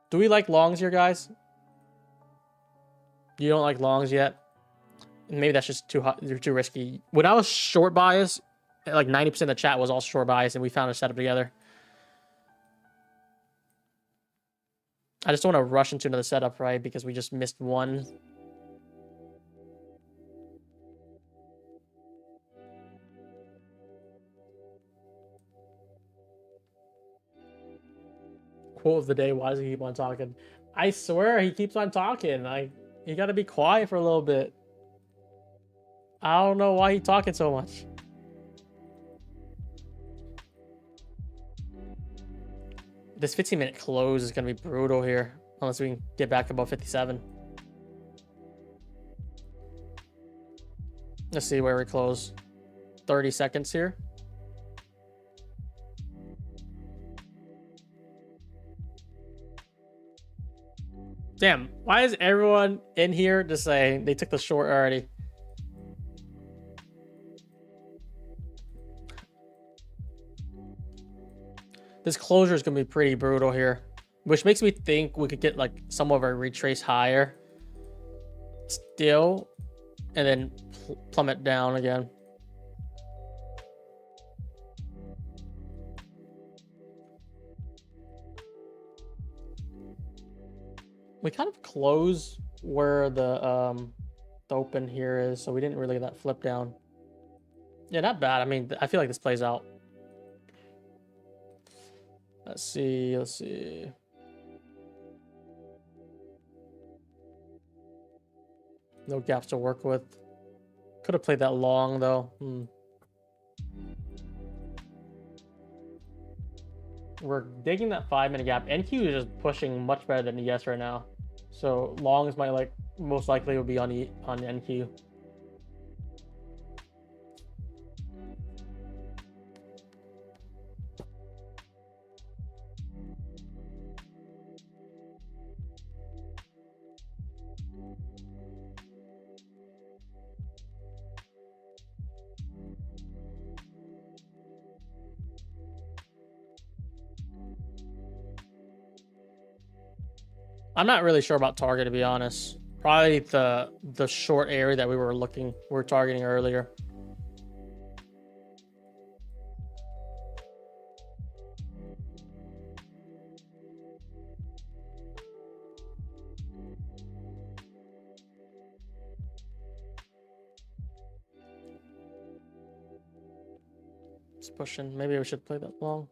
Do we like longs here, guys? You don't like longs yet? Maybe that's just too hot, too risky. When I was short bias, like 90% of the chat was all short bias, and we found a setup together. I just don't want to rush into another setup, right? Because we just missed one. Quote of the day, why does he keep on talking? I swear he keeps on talking. Like, you gotta be quiet for a little bit. I don't know why he's talking so much. This 15-minute close is gonna be brutal here, unless we can get back above 57. Let's see where we close. 30 seconds here. Damn, why is everyone in here just saying they took the short already? This closure is going to be pretty brutal here, which makes me think we could get like some of our retrace higher still, and then plummet down again. We kind of close where the open here is, so we didn't really get that flip down. Yeah, not bad. I mean, I feel like this plays out. Let's see. Let's see. No gaps to work with. Could have played that long though. We're digging that 5-minute gap. NQ is just pushing much better than ES right now. So longs might most likely will be on NQ. I'm not really sure about target, to be honest. Probably the short area that we were targeting earlier. It's pushing. Maybe we should play that long.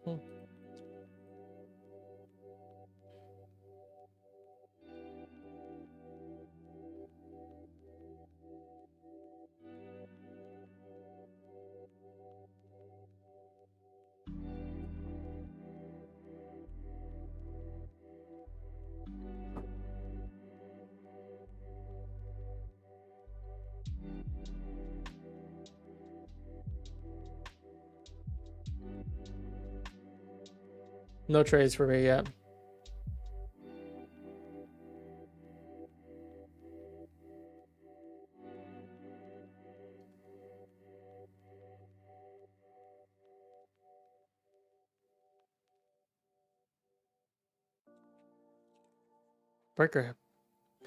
No trades for me yet. Breaker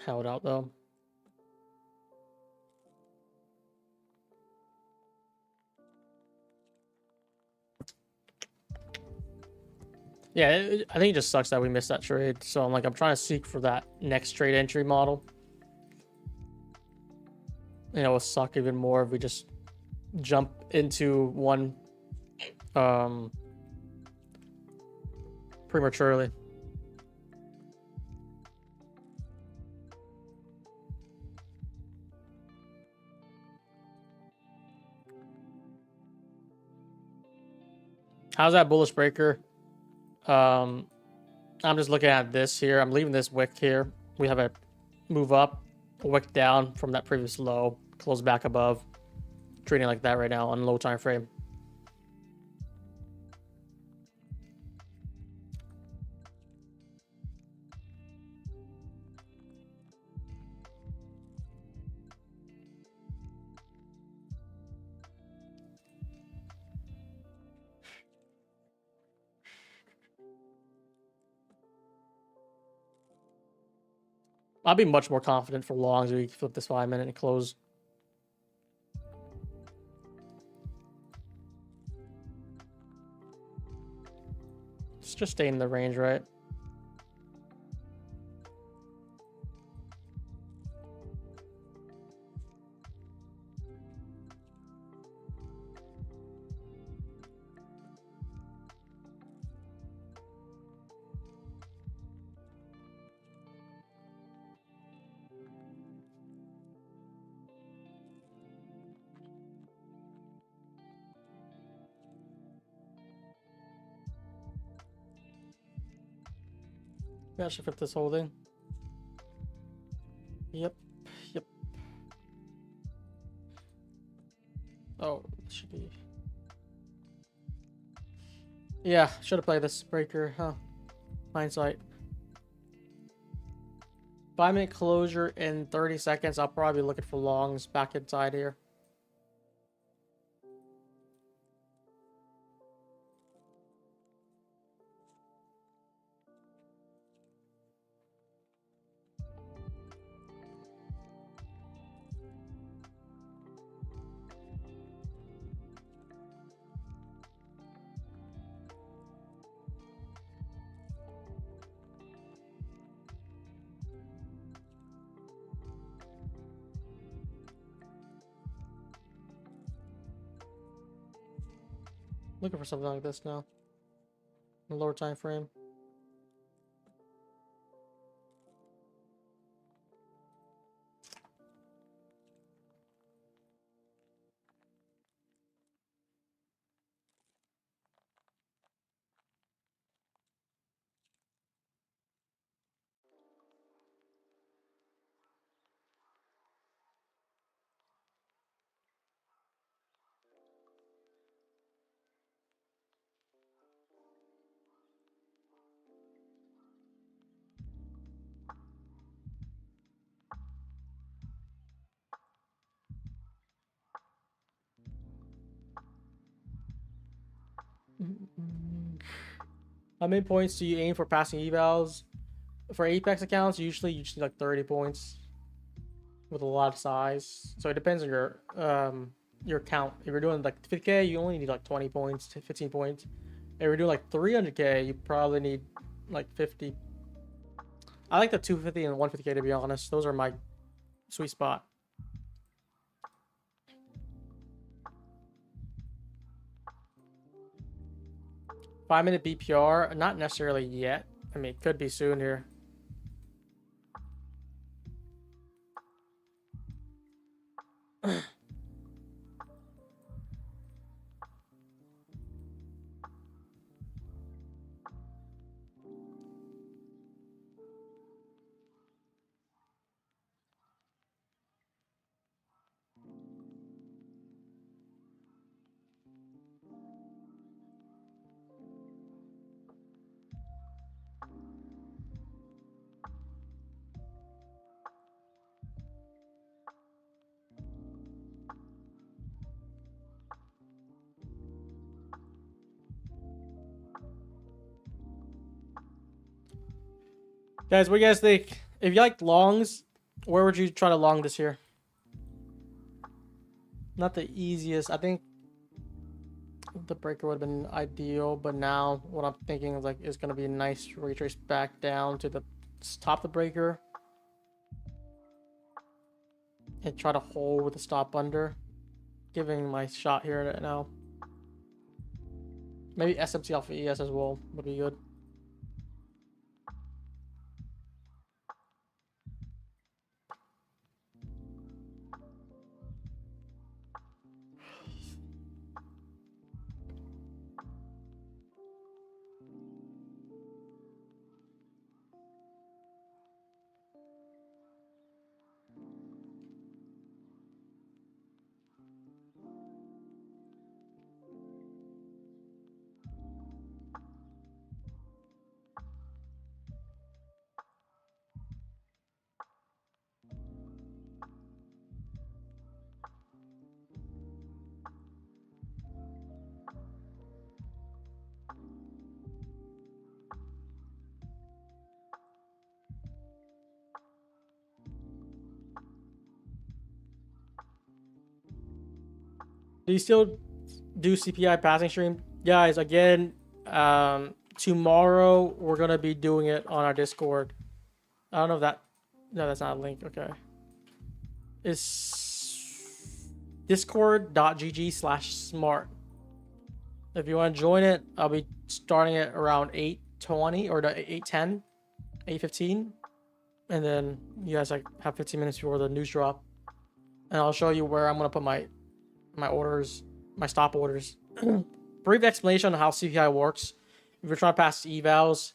held out though. Yeah, I think it just sucks that we missed that trade. So I'm trying to seek for that next trade entry model. You know, it'll suck even more if we just jump into one prematurely. How's that bullish breaker? I'm just looking at this here. I'm leaving this wick here. We have a move up, a wick down from that previous low, close back above. Trading like that right now on low time frame. I'll be much more confident for longs if we flip this 5 minute and close. Let's just stay in the range, right? Yeah, I should flip this whole thing. Yep. Oh, it should be. Yeah, should have played this breaker, huh? Hindsight. 5 minute closure in 30 seconds. I'll probably be looking for longs back inside here. Looking for something like this now. In the lower time frame. How many points do you aim for passing evals? For Apex accounts, usually you just need like 30 points. with a lot of size. So it depends on your count. If you're doing like 50K, you only need like 20 points to 15 points. If you're doing like 300K, you probably need like 50. I like the 250 and 150K to be honest. Those are my sweet spot. Five-minute BPR, not necessarily yet. I mean, it could be soon here. Guys, what do you guys think? If you like longs, where would you try to long this here? Not the easiest. I think the breaker would have been ideal, but now what I'm thinking is like it's gonna be a nice retrace back down to the top of the breaker and try to hold with the stop under. Giving my shot here now. Maybe SMT alpha ES as well would be good. Do you still do CPI passing stream? Guys, again, tomorrow we're gonna be doing it on our Discord. I don't know if that, no, that's not a link. Okay, it's discord.gg/smart. If you want to join it, I'll be starting it around 8:20 or 8:10, 8:15, and then you guys like have 15 minutes before the news drop, and I'll show you where I'm gonna put my orders, my stop orders. Brief explanation on how CPI works. If you're trying to pass evals,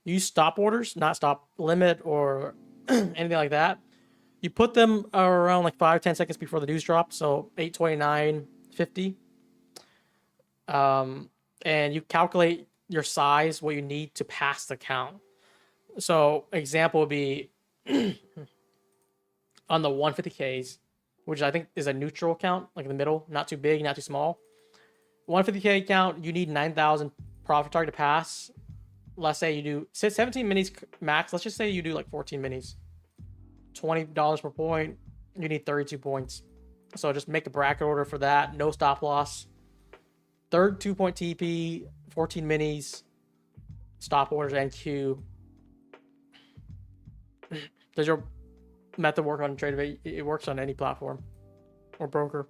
use stop orders, not stop limit or anything like that. You put them around like 5-10 seconds before the news drop, so 8:29:50. And you calculate your size, what you need to pass the count. So example would be on the 150Ks, which I think is a neutral count, like in the middle, not too big, not too small. 150K count, you need 9,000 profit target to pass. Let's say you do 17 minis max. Let's just say you do like 14 minis. $20 per point. You need 32 points. So just make a bracket order for that. No stop loss. Third 2-point TP, 14 minis, stop orders, and Q. Does your method work on TradeAway? It works on any platform or broker.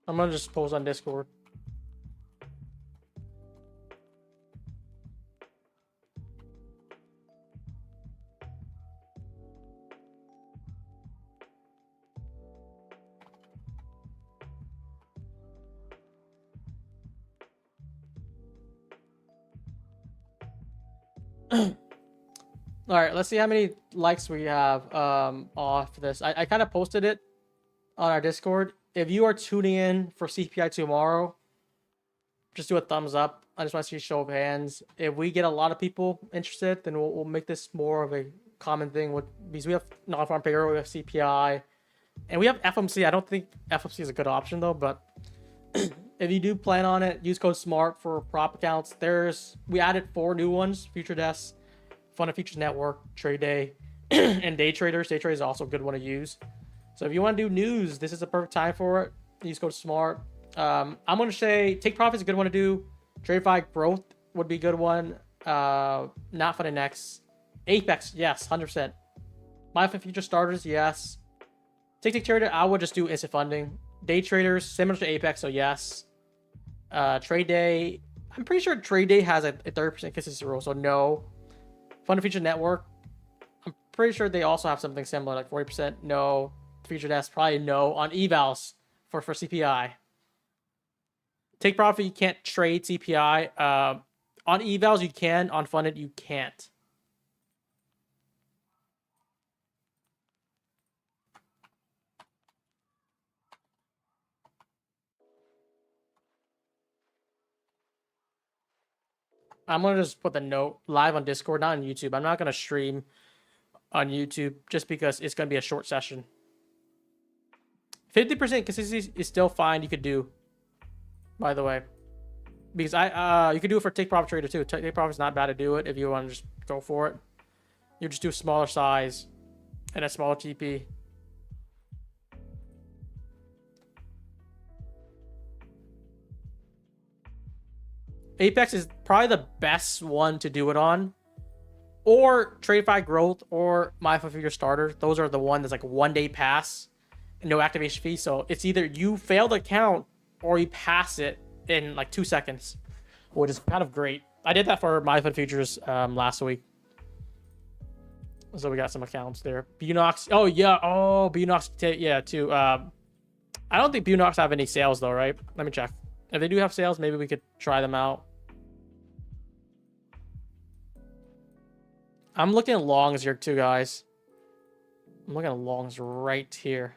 I'm gonna just post on Discord. All right, let's see how many likes we have off this. I kind of posted it on our Discord. If you are tuning in for CPI tomorrow, just do a thumbs up. I just want to see a show of hands. If we get a lot of people interested, then we'll make this more of a common thing. Because we have non-farm payroll, we have CPI, and we have FMC. I don't think FMC is a good option though, but if you do plan on it, use code SMART for prop accounts. We added 4 new ones: Future Desk, Fund of Futures Network, Trade Day, and Day Traders. Day Traders is also a good one to use. So if you want to do news, this is a perfect time for it. Use code SMART. I'm going to say Take Profit is a good one to do. TradeFi Growth would be a good one. Not Fun Next. Apex, yes, 100%. MyFund Future Starters, yes. Tick Trader, I would just do instant funding. Day Traders, similar to Apex, so yes. Trade Day, I'm pretty sure Trade Day has a 30% consistency rule, so no. Fund of Future Network, I'm pretty sure they also have something similar, like 40%, no. Future Desk, probably no. On evals for CPI. Take Profit, you can't trade CPI. On evals, you can. On funded, you can't. I'm going to just put the note live on Discord, not on YouTube. I'm not going to stream on YouTube just because it's going to be a short session. 50% consistency is still fine. You could do, by the way, because you could do it for Take Profit Trader too. Take Profit is not bad to do it if you want to just go for it. You just do a smaller size and a smaller TP. Apex is probably the best one to do it on, or TradeFi Growth or MyFund Future Starter. Those are the one that's like 1 day pass and no activation fee. So it's either you fail the account or you pass it in like 2 seconds, which is kind of great. I did that for MyFund Futures last week. So we got some accounts there. Bunox. Oh yeah. Oh, Bunox. Yeah, too. I don't think Bunox have any sales though, right? Let me check. If they do have sales, maybe we could try them out. I'm looking at longs here too, guys. I'm looking at longs right here.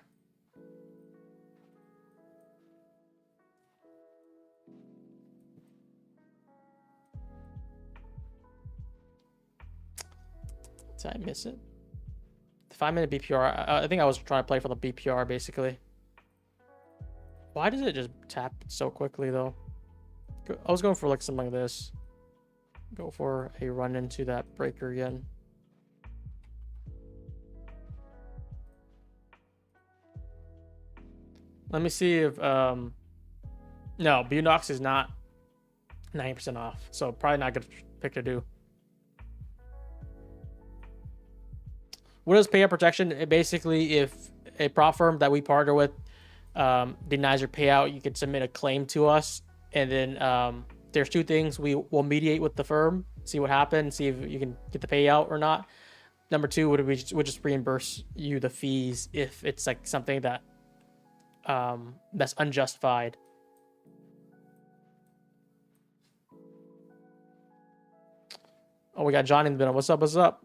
Did I miss it? The 5-minute BPR. I think I was trying to play for the BPR basically. Why does it just tap so quickly though? I was going for like something like this. Go for a run into that breaker again. Let me see if no, Bunox is not 90% off, so probably not a good pick to do. What is payout protection? Basically, if a prop firm that we partner with denies your payout, you can submit a claim to us, and then there's 2 things. We will mediate with the firm, see what happened, see if you can get the payout or not. Number 2 would we'll just reimburse you the fees if it's like something that that's unjustified. Oh, we got John in the middle. What's up? What's up?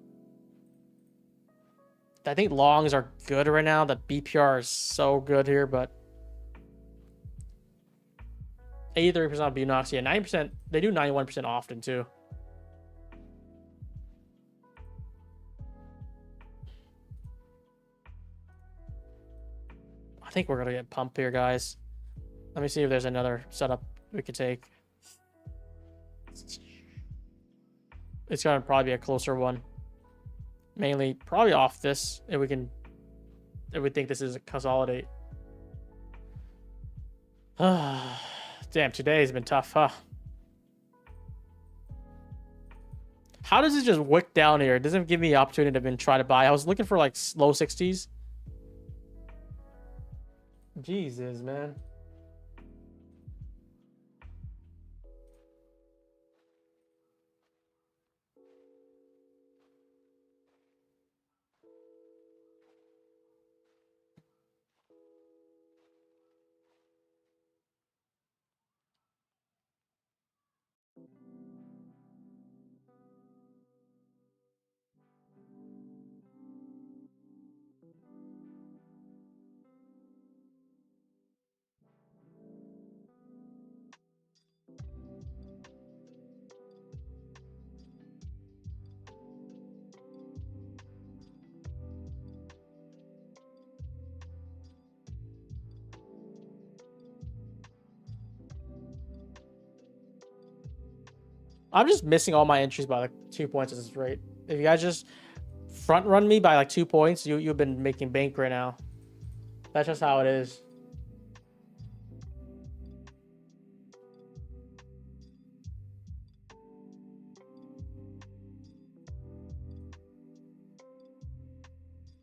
I think longs are good right now. The BPR is so good here, but 83% on Bunox. Yeah, 90%. They do 91% often too. I think we're gonna get pumped here, guys. Let me see if there's another setup we could take. It's gonna probably be a closer one. Mainly probably off this if we think this is a consolidate. Damn, today has been tough, huh? How does it just wick down here? It doesn't give me the opportunity to even try to buy. I was looking for like low 60s. Jesus, man. I'm just missing all my entries by like 2 points at this rate. If you guys just front run me by like 2 points, you've been making bank right now. That's just how it is.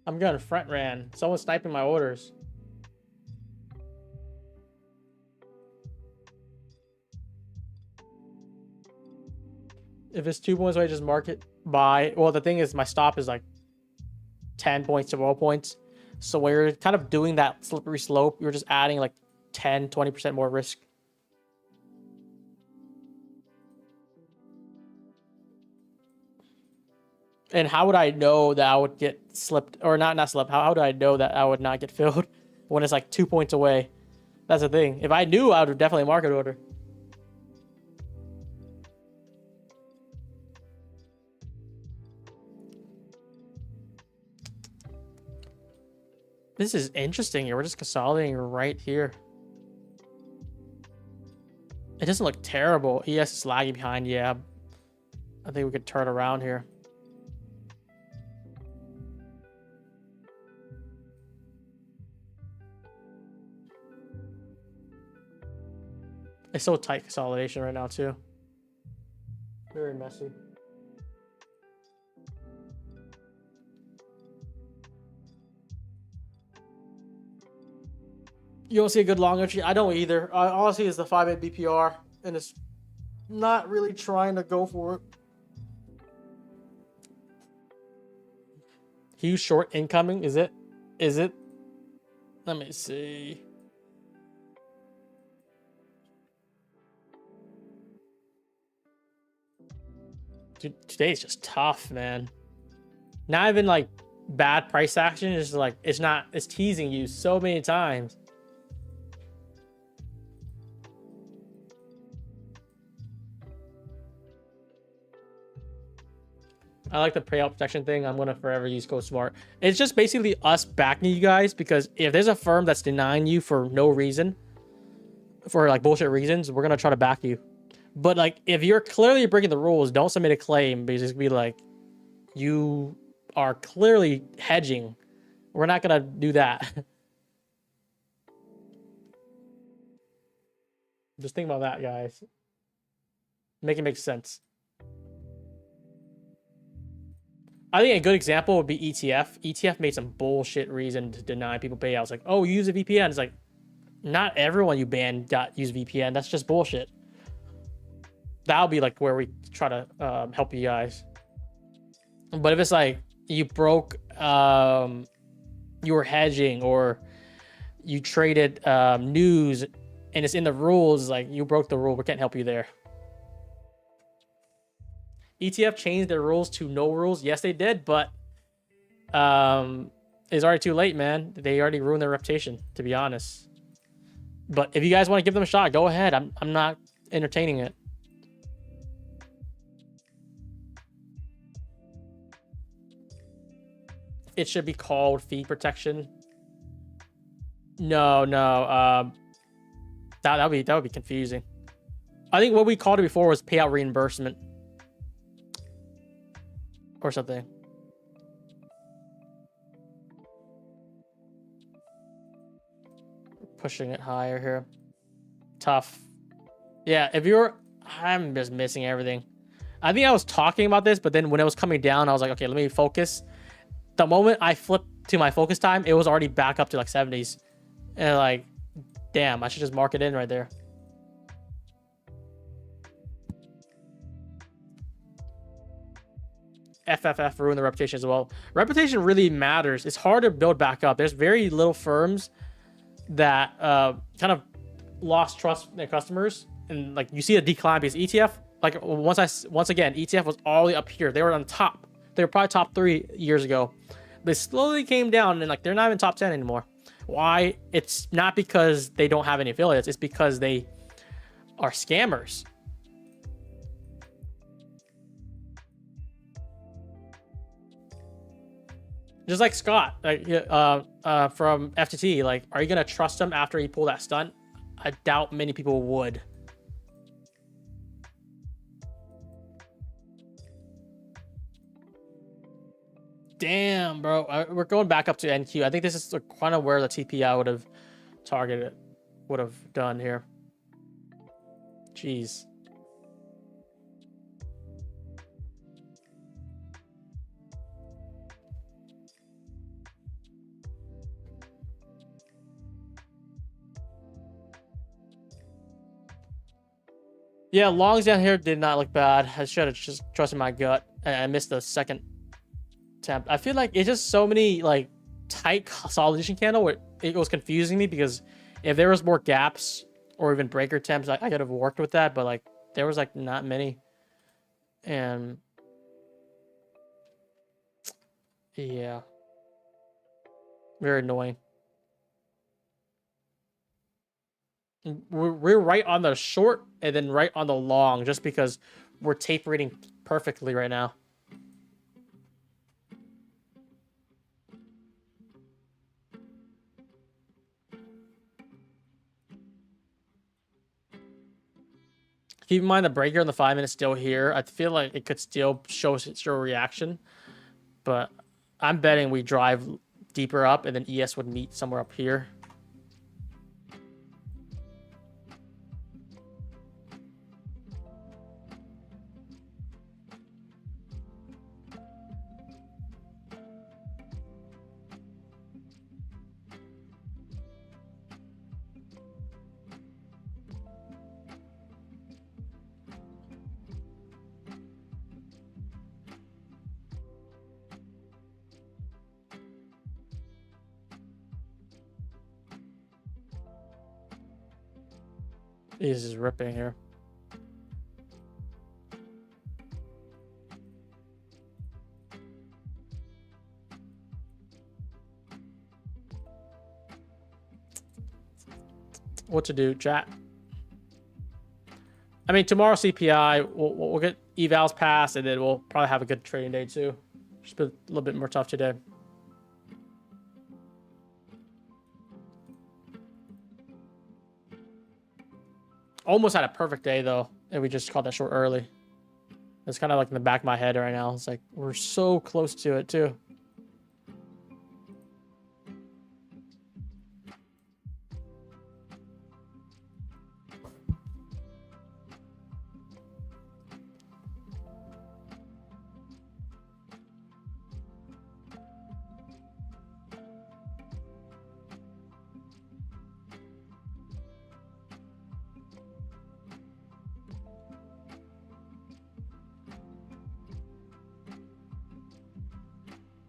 I'm getting front ran. Someone's sniping my orders. If it's 2 points away, just mark it by. Well, the thing is, my stop is like 10 points to 12 points. So when you're kind of doing that slippery slope, you're just adding like 10, 20% more risk. And how would I know that I would get slipped or not slipped? How do I know that I would not get filled when it's like 2 points away? That's the thing. If I knew, I would definitely market order. This is interesting here. We're just consolidating right here. It doesn't look terrible. ES is lagging behind. Yeah. I think we could turn around here. It's so tight consolidation right now too. Very messy. You don't see a good long entry? I don't either. All I see is the 5-8 BPR, and it's not really trying to go for it. Huge short incoming. Is it? Is it? Let me see. Dude, today's just tough, man. Not even like bad price action. It's just like it's teasing you so many times. I like the payout protection thing. I'm gonna forever use Go Smart. It's just basically us backing you guys, because if there's a firm that's denying you for no reason, for like bullshit reasons, we're gonna try to back you. But like, if you're clearly breaking the rules, don't submit a claim, because it's be like, you are clearly hedging. We're not gonna do that. Just think about that, guys. Make it make sense. I think a good example would be ETF. ETF made some bullshit reason to deny people payouts. Like, oh, you use a VPN. It's like, not everyone you ban use VPN. That's just bullshit. That'll be like where we try to help you guys. But if it's like you broke, you were hedging, or you traded news and it's in the rules, like you broke the rule, we can't help you there. ETF changed their rules to no rules. Yes, they did, but it's already too late, man. They already ruined their reputation, to be honest. But if you guys want to give them a shot, go ahead. I'm not entertaining it. It should be called fee protection. No. That would be confusing. I think what we called it before was payout reimbursement. Or something. Pushing it higher here. Tough. Yeah, I'm just missing everything. I think I was talking about this, but then when it was coming down, I was like, okay, let me focus. The moment I flipped to my focus time, it was already back up to like 70s. And like, damn, I should just mark it in right there. FFF ruined the reputation as well. Reputation really matters. It's hard to build back up. There's very little firms that kind of lost trust in their customers, and like you see a decline because ETF. Like once again, ETF was all the way up here. They were on top. They were probably top 3 years ago. They slowly came down, and like they're not even top 10 anymore. Why? It's not because they don't have any affiliates. It's because they are scammers. Just like Scott, like from FTT, like, are you gonna trust him after he pulled that stunt? I doubt many people would. Damn, bro. We're going back up to NQ. I think this is kind of where the TPI would have targeted, would have done here. Jeez. Yeah, longs down here did not look bad. I should have just trusted my gut. And I missed the second attempt. I feel like it's just so many like tight consolidation candle where it was confusing me, because if there was more gaps or even breaker attempts, I could have worked with that, but like there was like not many. And yeah, very annoying. We're right on the short and then right on the long, just because we're tape reading perfectly right now. Keep in mind the breaker in the 5 minutes still here. I feel like it could still show reaction, but I'm betting we drive deeper up and then ES would meet somewhere up here. He's just ripping here. What to do, chat? I mean, tomorrow CPI, we'll get evals passed, and then we'll probably have a good trading day too. Just a little bit more tough today. Almost had a perfect day though, and we just caught that short early. It's kind of like in the back of my head right now. It's like we're so close to it too.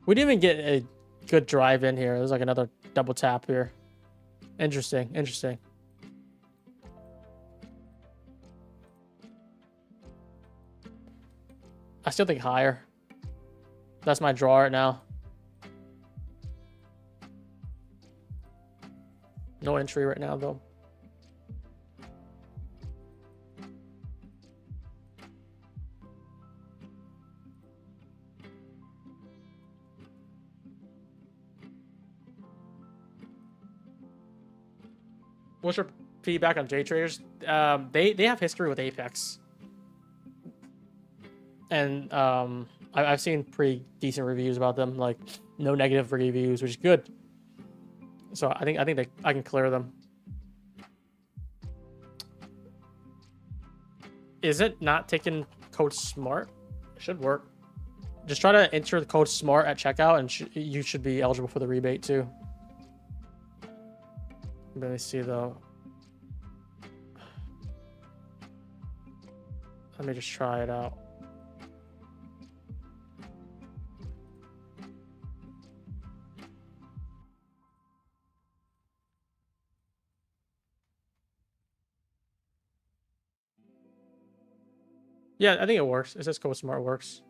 We didn't even get a good drive in here. There's like another double tap here. Interesting, interesting. I still think higher. That's my draw right now. No entry right now though. What's your feedback on J traders? They have history with Apex, and I've seen pretty decent reviews about them, like no negative reviews, which is good. So I think I can clear them. Is it not taking code SMART? It should work. Just try to enter the code SMART at checkout, and you should be eligible for the rebate too. Let me see though. Let me just try it out. Yeah, I think it works. It says code SMART works.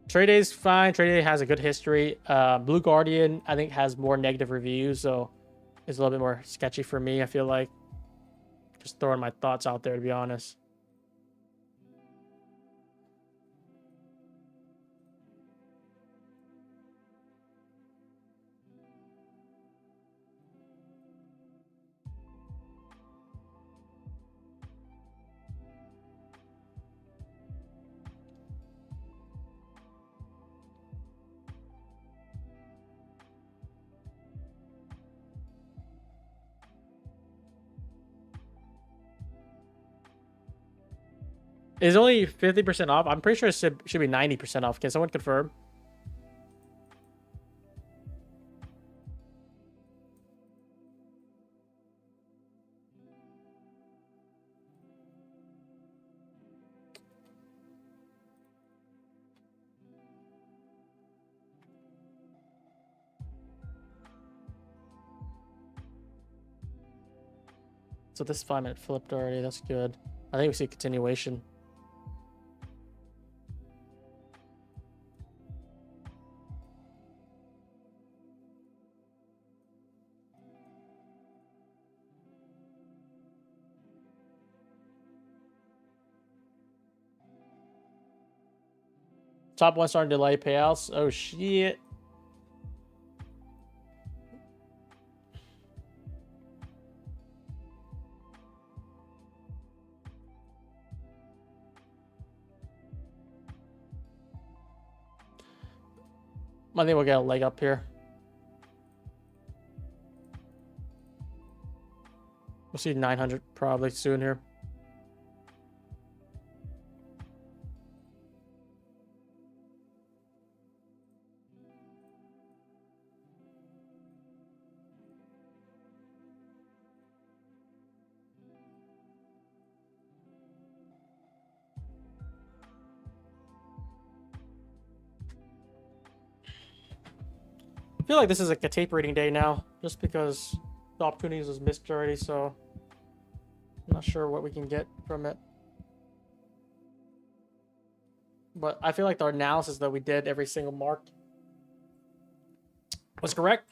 Trade Day's fine. Trade Day has a good history. Blue Guardian, I think, has more negative reviews, so it's a little bit more sketchy for me, I feel like. Just throwing my thoughts out there, to be honest. It's only 50% off. I'm pretty sure it should be 90% off. Can someone confirm? So this 5-minute flipped already. That's good. I think we see a continuation. Top one starting to delay payouts. Oh shit. I think we'll get a leg up here. We'll see 900 probably soon here. I feel like this is like a tape reading day now, just because the opportunities was missed already, so I'm not sure what we can get from it. But I feel like the analysis that we did, every single mark, was correct.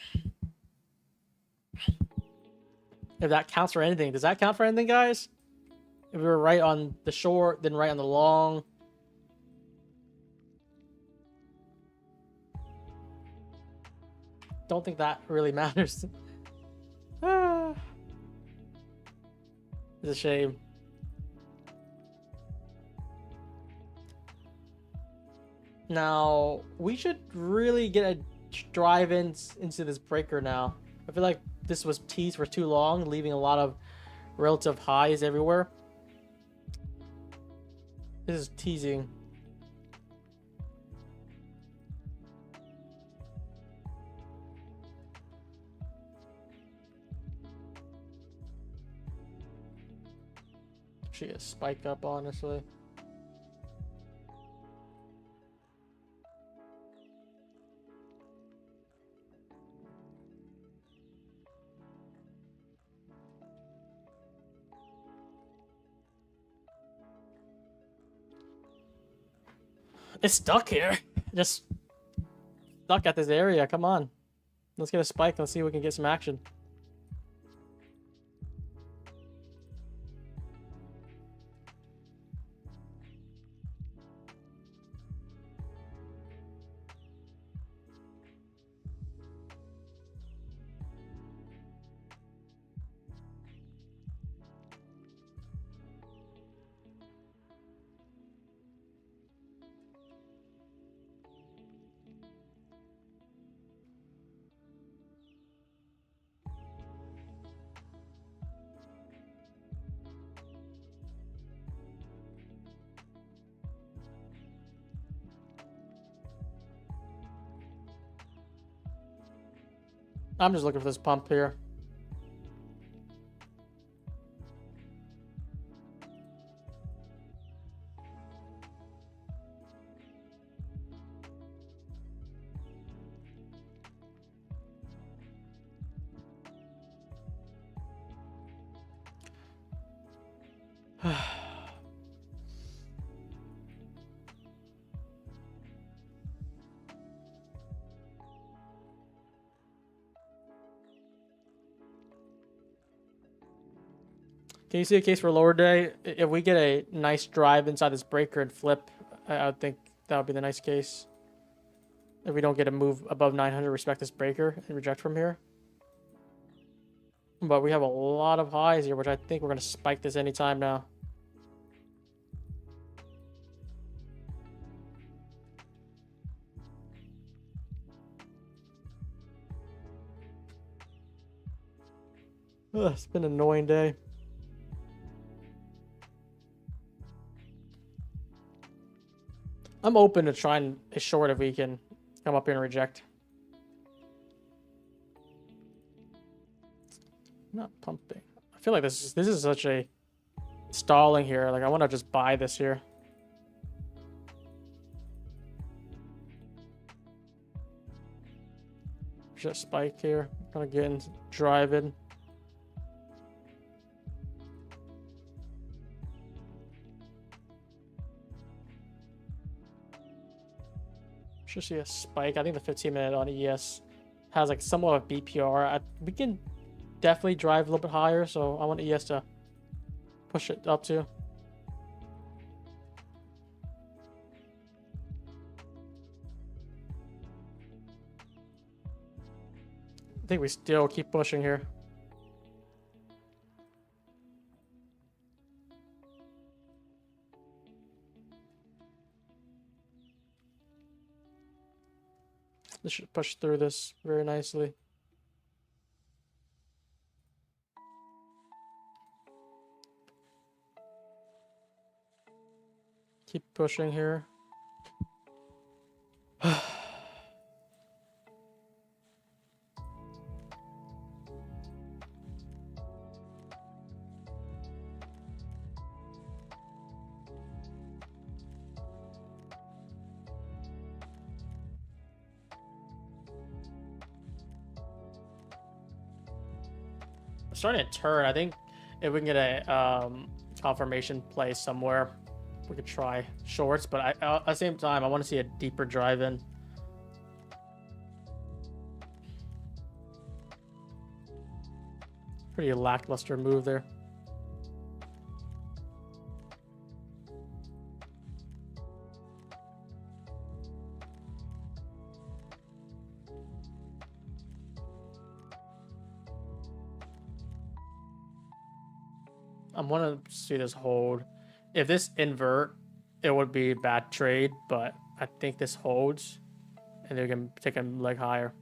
If that counts for anything. Does that count for anything, guys? If we were right on the short, then right on the long. Don't think that really matters. It's a shame. Now, we should really get a drive into this breaker now. I feel like this was teased for too long, leaving a lot of relative highs everywhere. This is teasing. Should get a spike up, honestly. It's stuck here. Just stuck at this area. Come on. Let's get a spike. Let's see if we can get some action. I'm just looking for this pump here. Can you see a case for a lower day? If we get a nice drive inside this breaker and flip, I would think that would be the nice case. If we don't get a move above 900, respect this breaker and reject from here. But we have a lot of highs here, which I think we're going to spike this anytime now. Ugh, it's been an annoying day. I'm open to trying a short if we can come up here and reject. Not pumping. I feel like this is such a stalling here. Like I want to just buy this here. Just spike here. Kind of getting driving. Should see a spike. I think the 15-minute on ES has like somewhat of BPR. We can definitely drive a little bit higher, so I want ES to push it up to. I think we still keep pushing here. This should push through this very nicely. Keep pushing here. Starting to turn. I think if we can get a confirmation play somewhere, we could try shorts. But at the same time, I want to see a deeper drive in. Pretty lackluster move there. I want to see this hold. If this invert, it would be a bad trade, but I think this holds, and they can take a leg higher.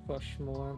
Push more.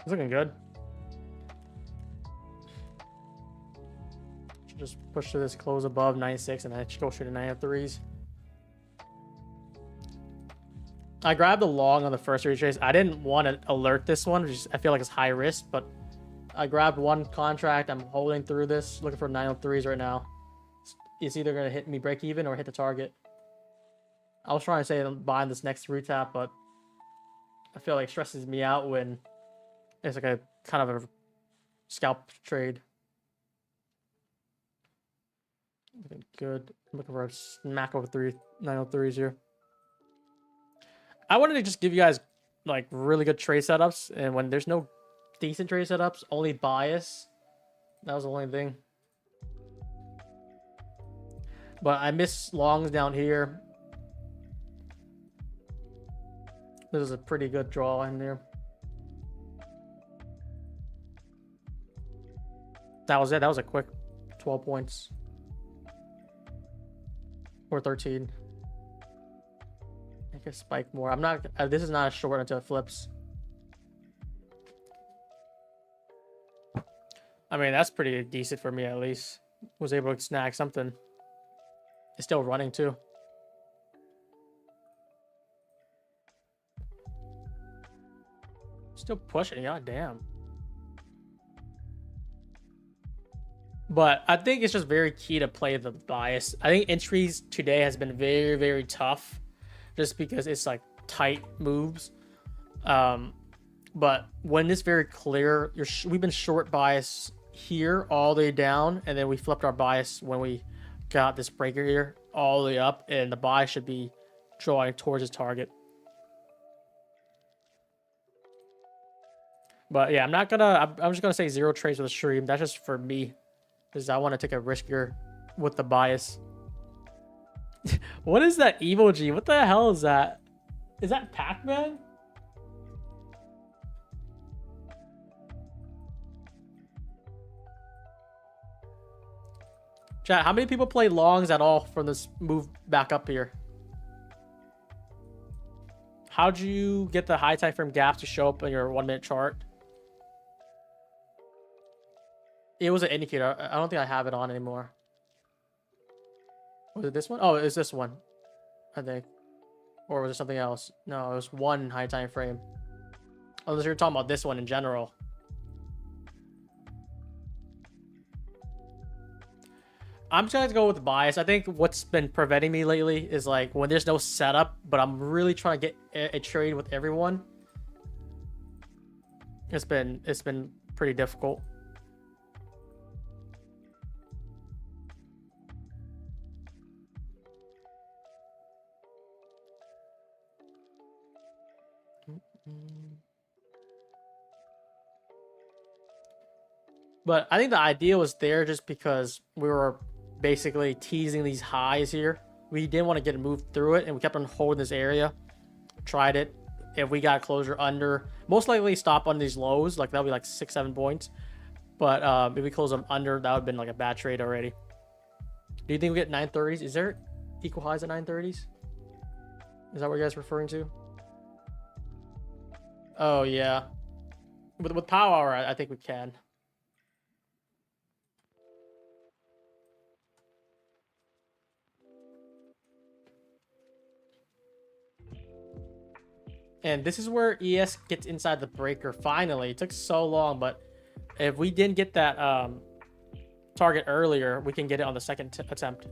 It's looking good. Should just push to this close above 96 and then go straight to 903s. I grabbed the long on the first retrace. I didn't want to alert this one, which is, I feel like it's high risk, but I grabbed one contract. I'm holding through this, looking for 903s right now. It's either going to hit me break even or hit the target. I was trying to say I'm buying this next retap, but I feel like it stresses me out when it's like a kind of a scalp trade. Looking good. I'm looking for a smack over 903s here. I wanted to just give you guys like really good trade setups, and when there's no decent trade setups, only bias. That was the only thing. But I miss longs down here. This is a pretty good draw in there. That was it. That was a quick 12 points. Or 13. I can spike more. I'm not. This is not a short until it flips. I mean, that's pretty decent for me at least. Was able to snag something. It's still running too. Still pushing. God damn. But I think it's just very key to play the bias. I think entries today has been very, very tough just because it's like tight moves. But when it's very clear, we've been short bias here all the way down, and then we flipped our bias when we got this breaker here all the way up, and the bias should be drawing towards its target. But yeah, I'm just gonna say 0 trades with a stream. That's just for me, because I want to take a riskier with the bias. What is that emoji? What the hell is that? Is that Pac-Man? Chat, how many people play longs at all from this move back up here? How'd you get the high time frame gaps to show up on your 1 minute chart? It was an indicator. I don't think I have it on anymore. Was it this one? Oh, it's this one, I think. Or was it something else? No, it was one high time frame. Unless you're talking about this one in general. I'm just gonna go with bias. I think what's been preventing me lately is like when there's no setup, but I'm really trying to get a trade with everyone. It's been pretty difficult. But I think the idea was there just because we were basically teasing these highs here. We didn't want to get a move through it, and we kept on holding this area. Tried it. If we got closure under, most likely stop on these lows, like that'll be like 6-7 points. But if we close them under, that would have been like a bad trade already. Do you think we get 930s? Is there equal highs at 930s? Is that what you guys are referring to? Oh yeah. With power, I think we can. And this is where ES gets inside the breaker finally. It took so long, but if we didn't get that target earlier, we can get it on the second attempt.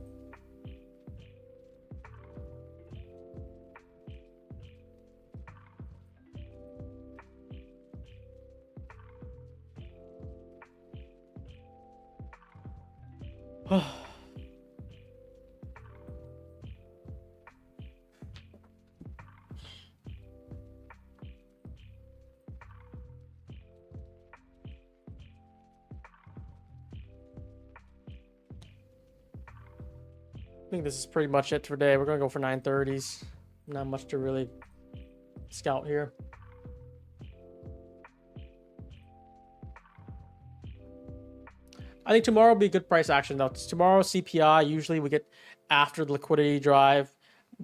I think this is pretty much it for today. We're gonna go for 930s. Not much to really scout here. I think tomorrow will be a good price action though. Tomorrow CPI, usually we get after the liquidity drive.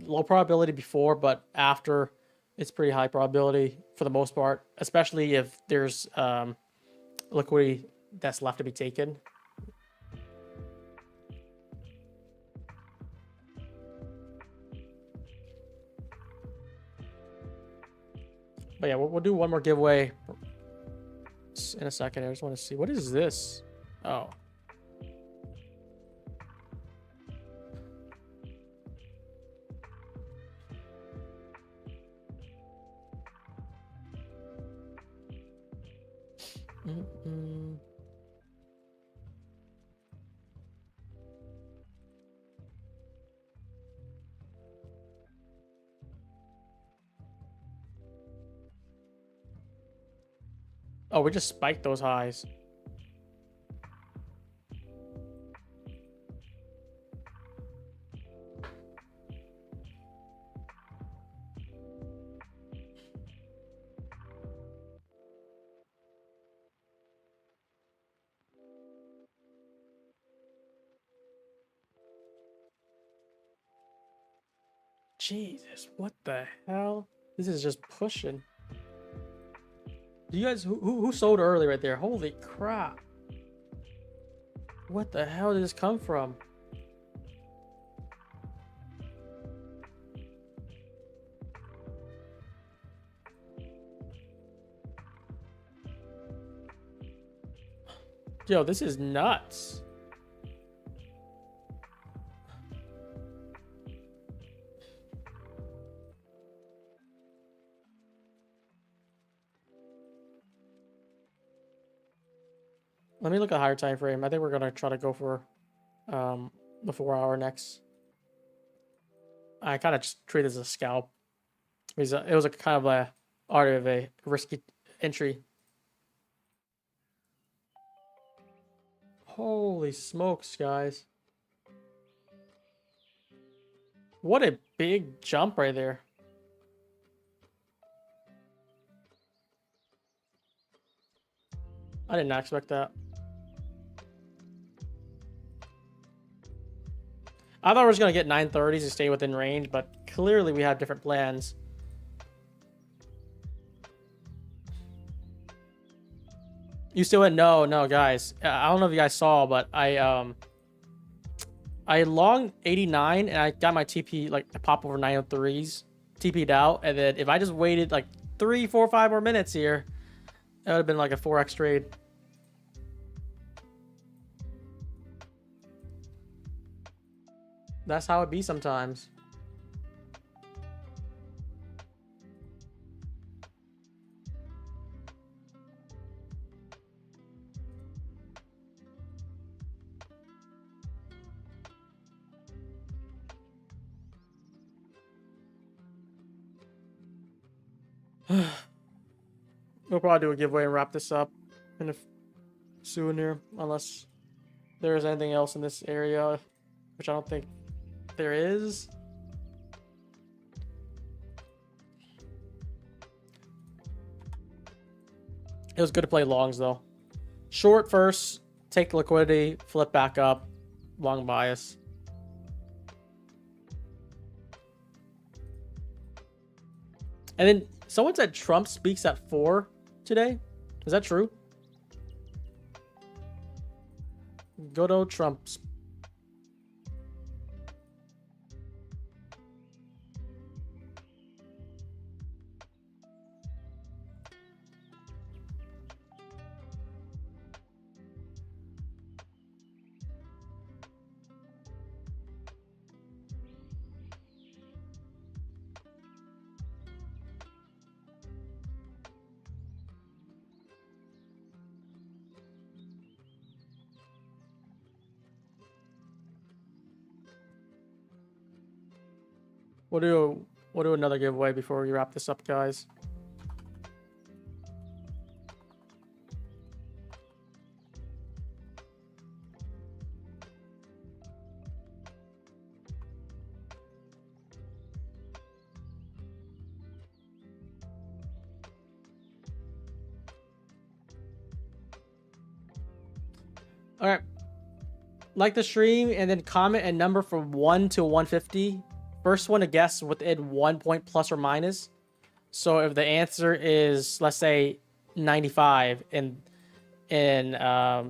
Low probability before, but after it's pretty high probability for the most part, especially if there's liquidity that's left to be taken. But yeah, we'll do one more giveaway in a second. I just want to see, what is this? Oh. Oh, we just spiked those highs. Jesus, what the hell? This is just pushing. Do you guys who sold early right there? Holy crap. What the hell did this come from? Yo, this is nuts. Let me look at a higher time frame. I think we're gonna try to go for the 4-hour next. I kind of just treat it as a scalp. It was a kind of a art of a risky entry. Holy smokes, guys. What a big jump right there. I did not expect that. I thought we were just going to get 930s to stay within range, but clearly we have different plans. You still went? No, guys. I don't know if you guys saw, but I longed 89 and I got my TP, like, to pop over 903s, TP'd out, and then if I just waited like 3, 4, 5 more minutes here, that would have been like a 4x trade. That's how it be sometimes. We'll probably do a giveaway and wrap this up in soon here, unless there's anything else in this area, which I don't think there is. It was good to play longs though. Short first, take the liquidity, flip back up, long bias. And then someone said Trump speaks at 4 today. Is that true? Good old Trump. We'll do another giveaway before we wrap this up, guys. All right. Like the stream and then comment a number from 1 to 150. First one to guess within 1 point plus or minus. So if the answer is, let's say, 95 and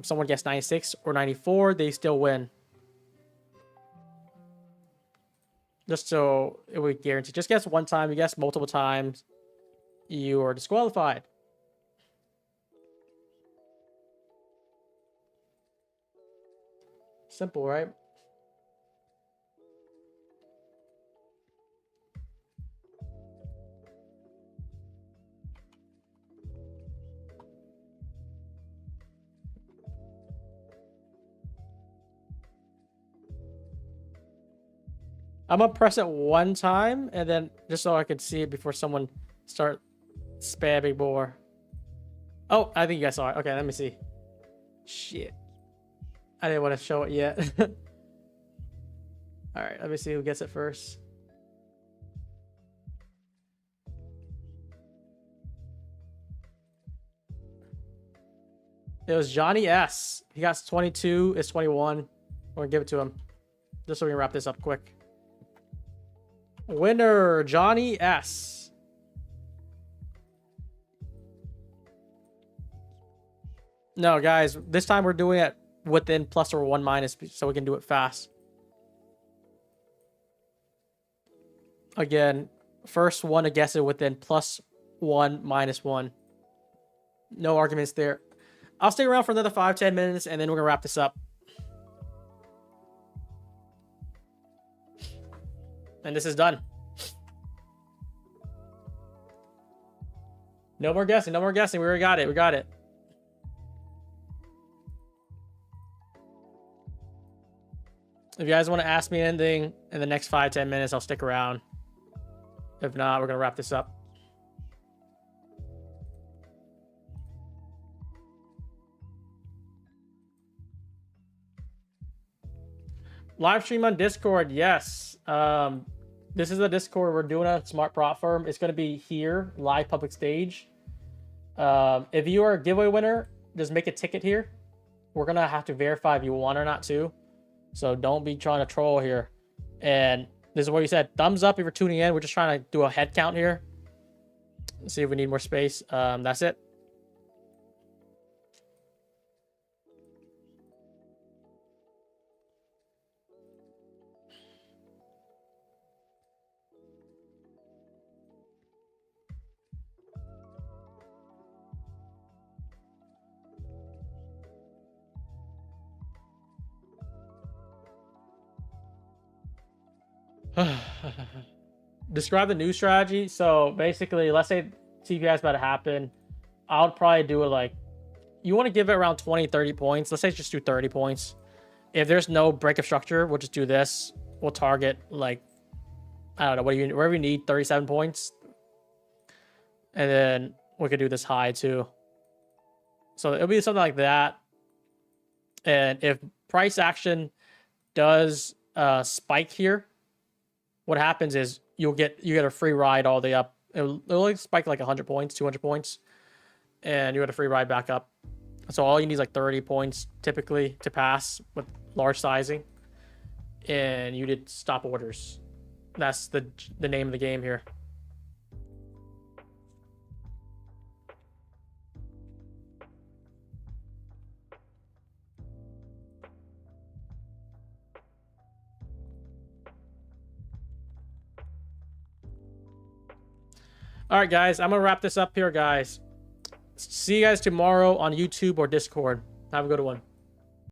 someone guessed 96 or 94, they still win. Just so it would guarantee. Just guess one time. You guess multiple times, you are disqualified. Simple, right? I'm gonna press it one time and then just so I can see it before someone start spamming more. Oh, I think you guys saw it. Okay, let me see. Shit. I didn't want to show it yet. All right, let me see who gets it first. It was Johnny S. He got 22. It's 21. We're gonna give it to him. Just so we can wrap this up quick. Winner, Johnny S. No, guys, this time we're doing it within plus or 1 minus so we can do it fast. Again, first one to guess it within plus 1 minus 1. No arguments there. I'll stay around for another 5-10 minutes and then we're gonna wrap this up. And this is done. No more guessing. No more guessing. We already got it. We got it. If you guys want to ask me anything in the next 5-10 minutes, I'll stick around. If not, we're going to wrap this up. Live stream on Discord, yes. This is a Discord. We're doing a smart prop firm. It's going to be here, live public stage. If you are a giveaway winner, just make a ticket here. We're going to have to verify if you won or not too. So don't be trying to troll here. And this is what you said. Thumbs up if you're tuning in. We're just trying to do a head count here. Let's see if we need more space. That's it. Describe the new strategy. So basically, let's say CPI is about to happen. I would probably do it like, you want to give it around 20-30 points. Let's say just do 30 points. If there's no break of structure, we'll just do this. We'll target like, I don't know, wherever you need, 37 points. And then we could do this high too. So it'll be something like that. And if price action does spike here, what happens is you get a free ride all the way up. It'll only spike like 100 points, 200 points, and you get a free ride back up. So all you need is like 30 points typically to pass with large sizing, and you did stop orders. That's the name of the game here. All right, guys, I'm going to wrap this up here, guys. See you guys tomorrow on YouTube or Discord. Have a good one.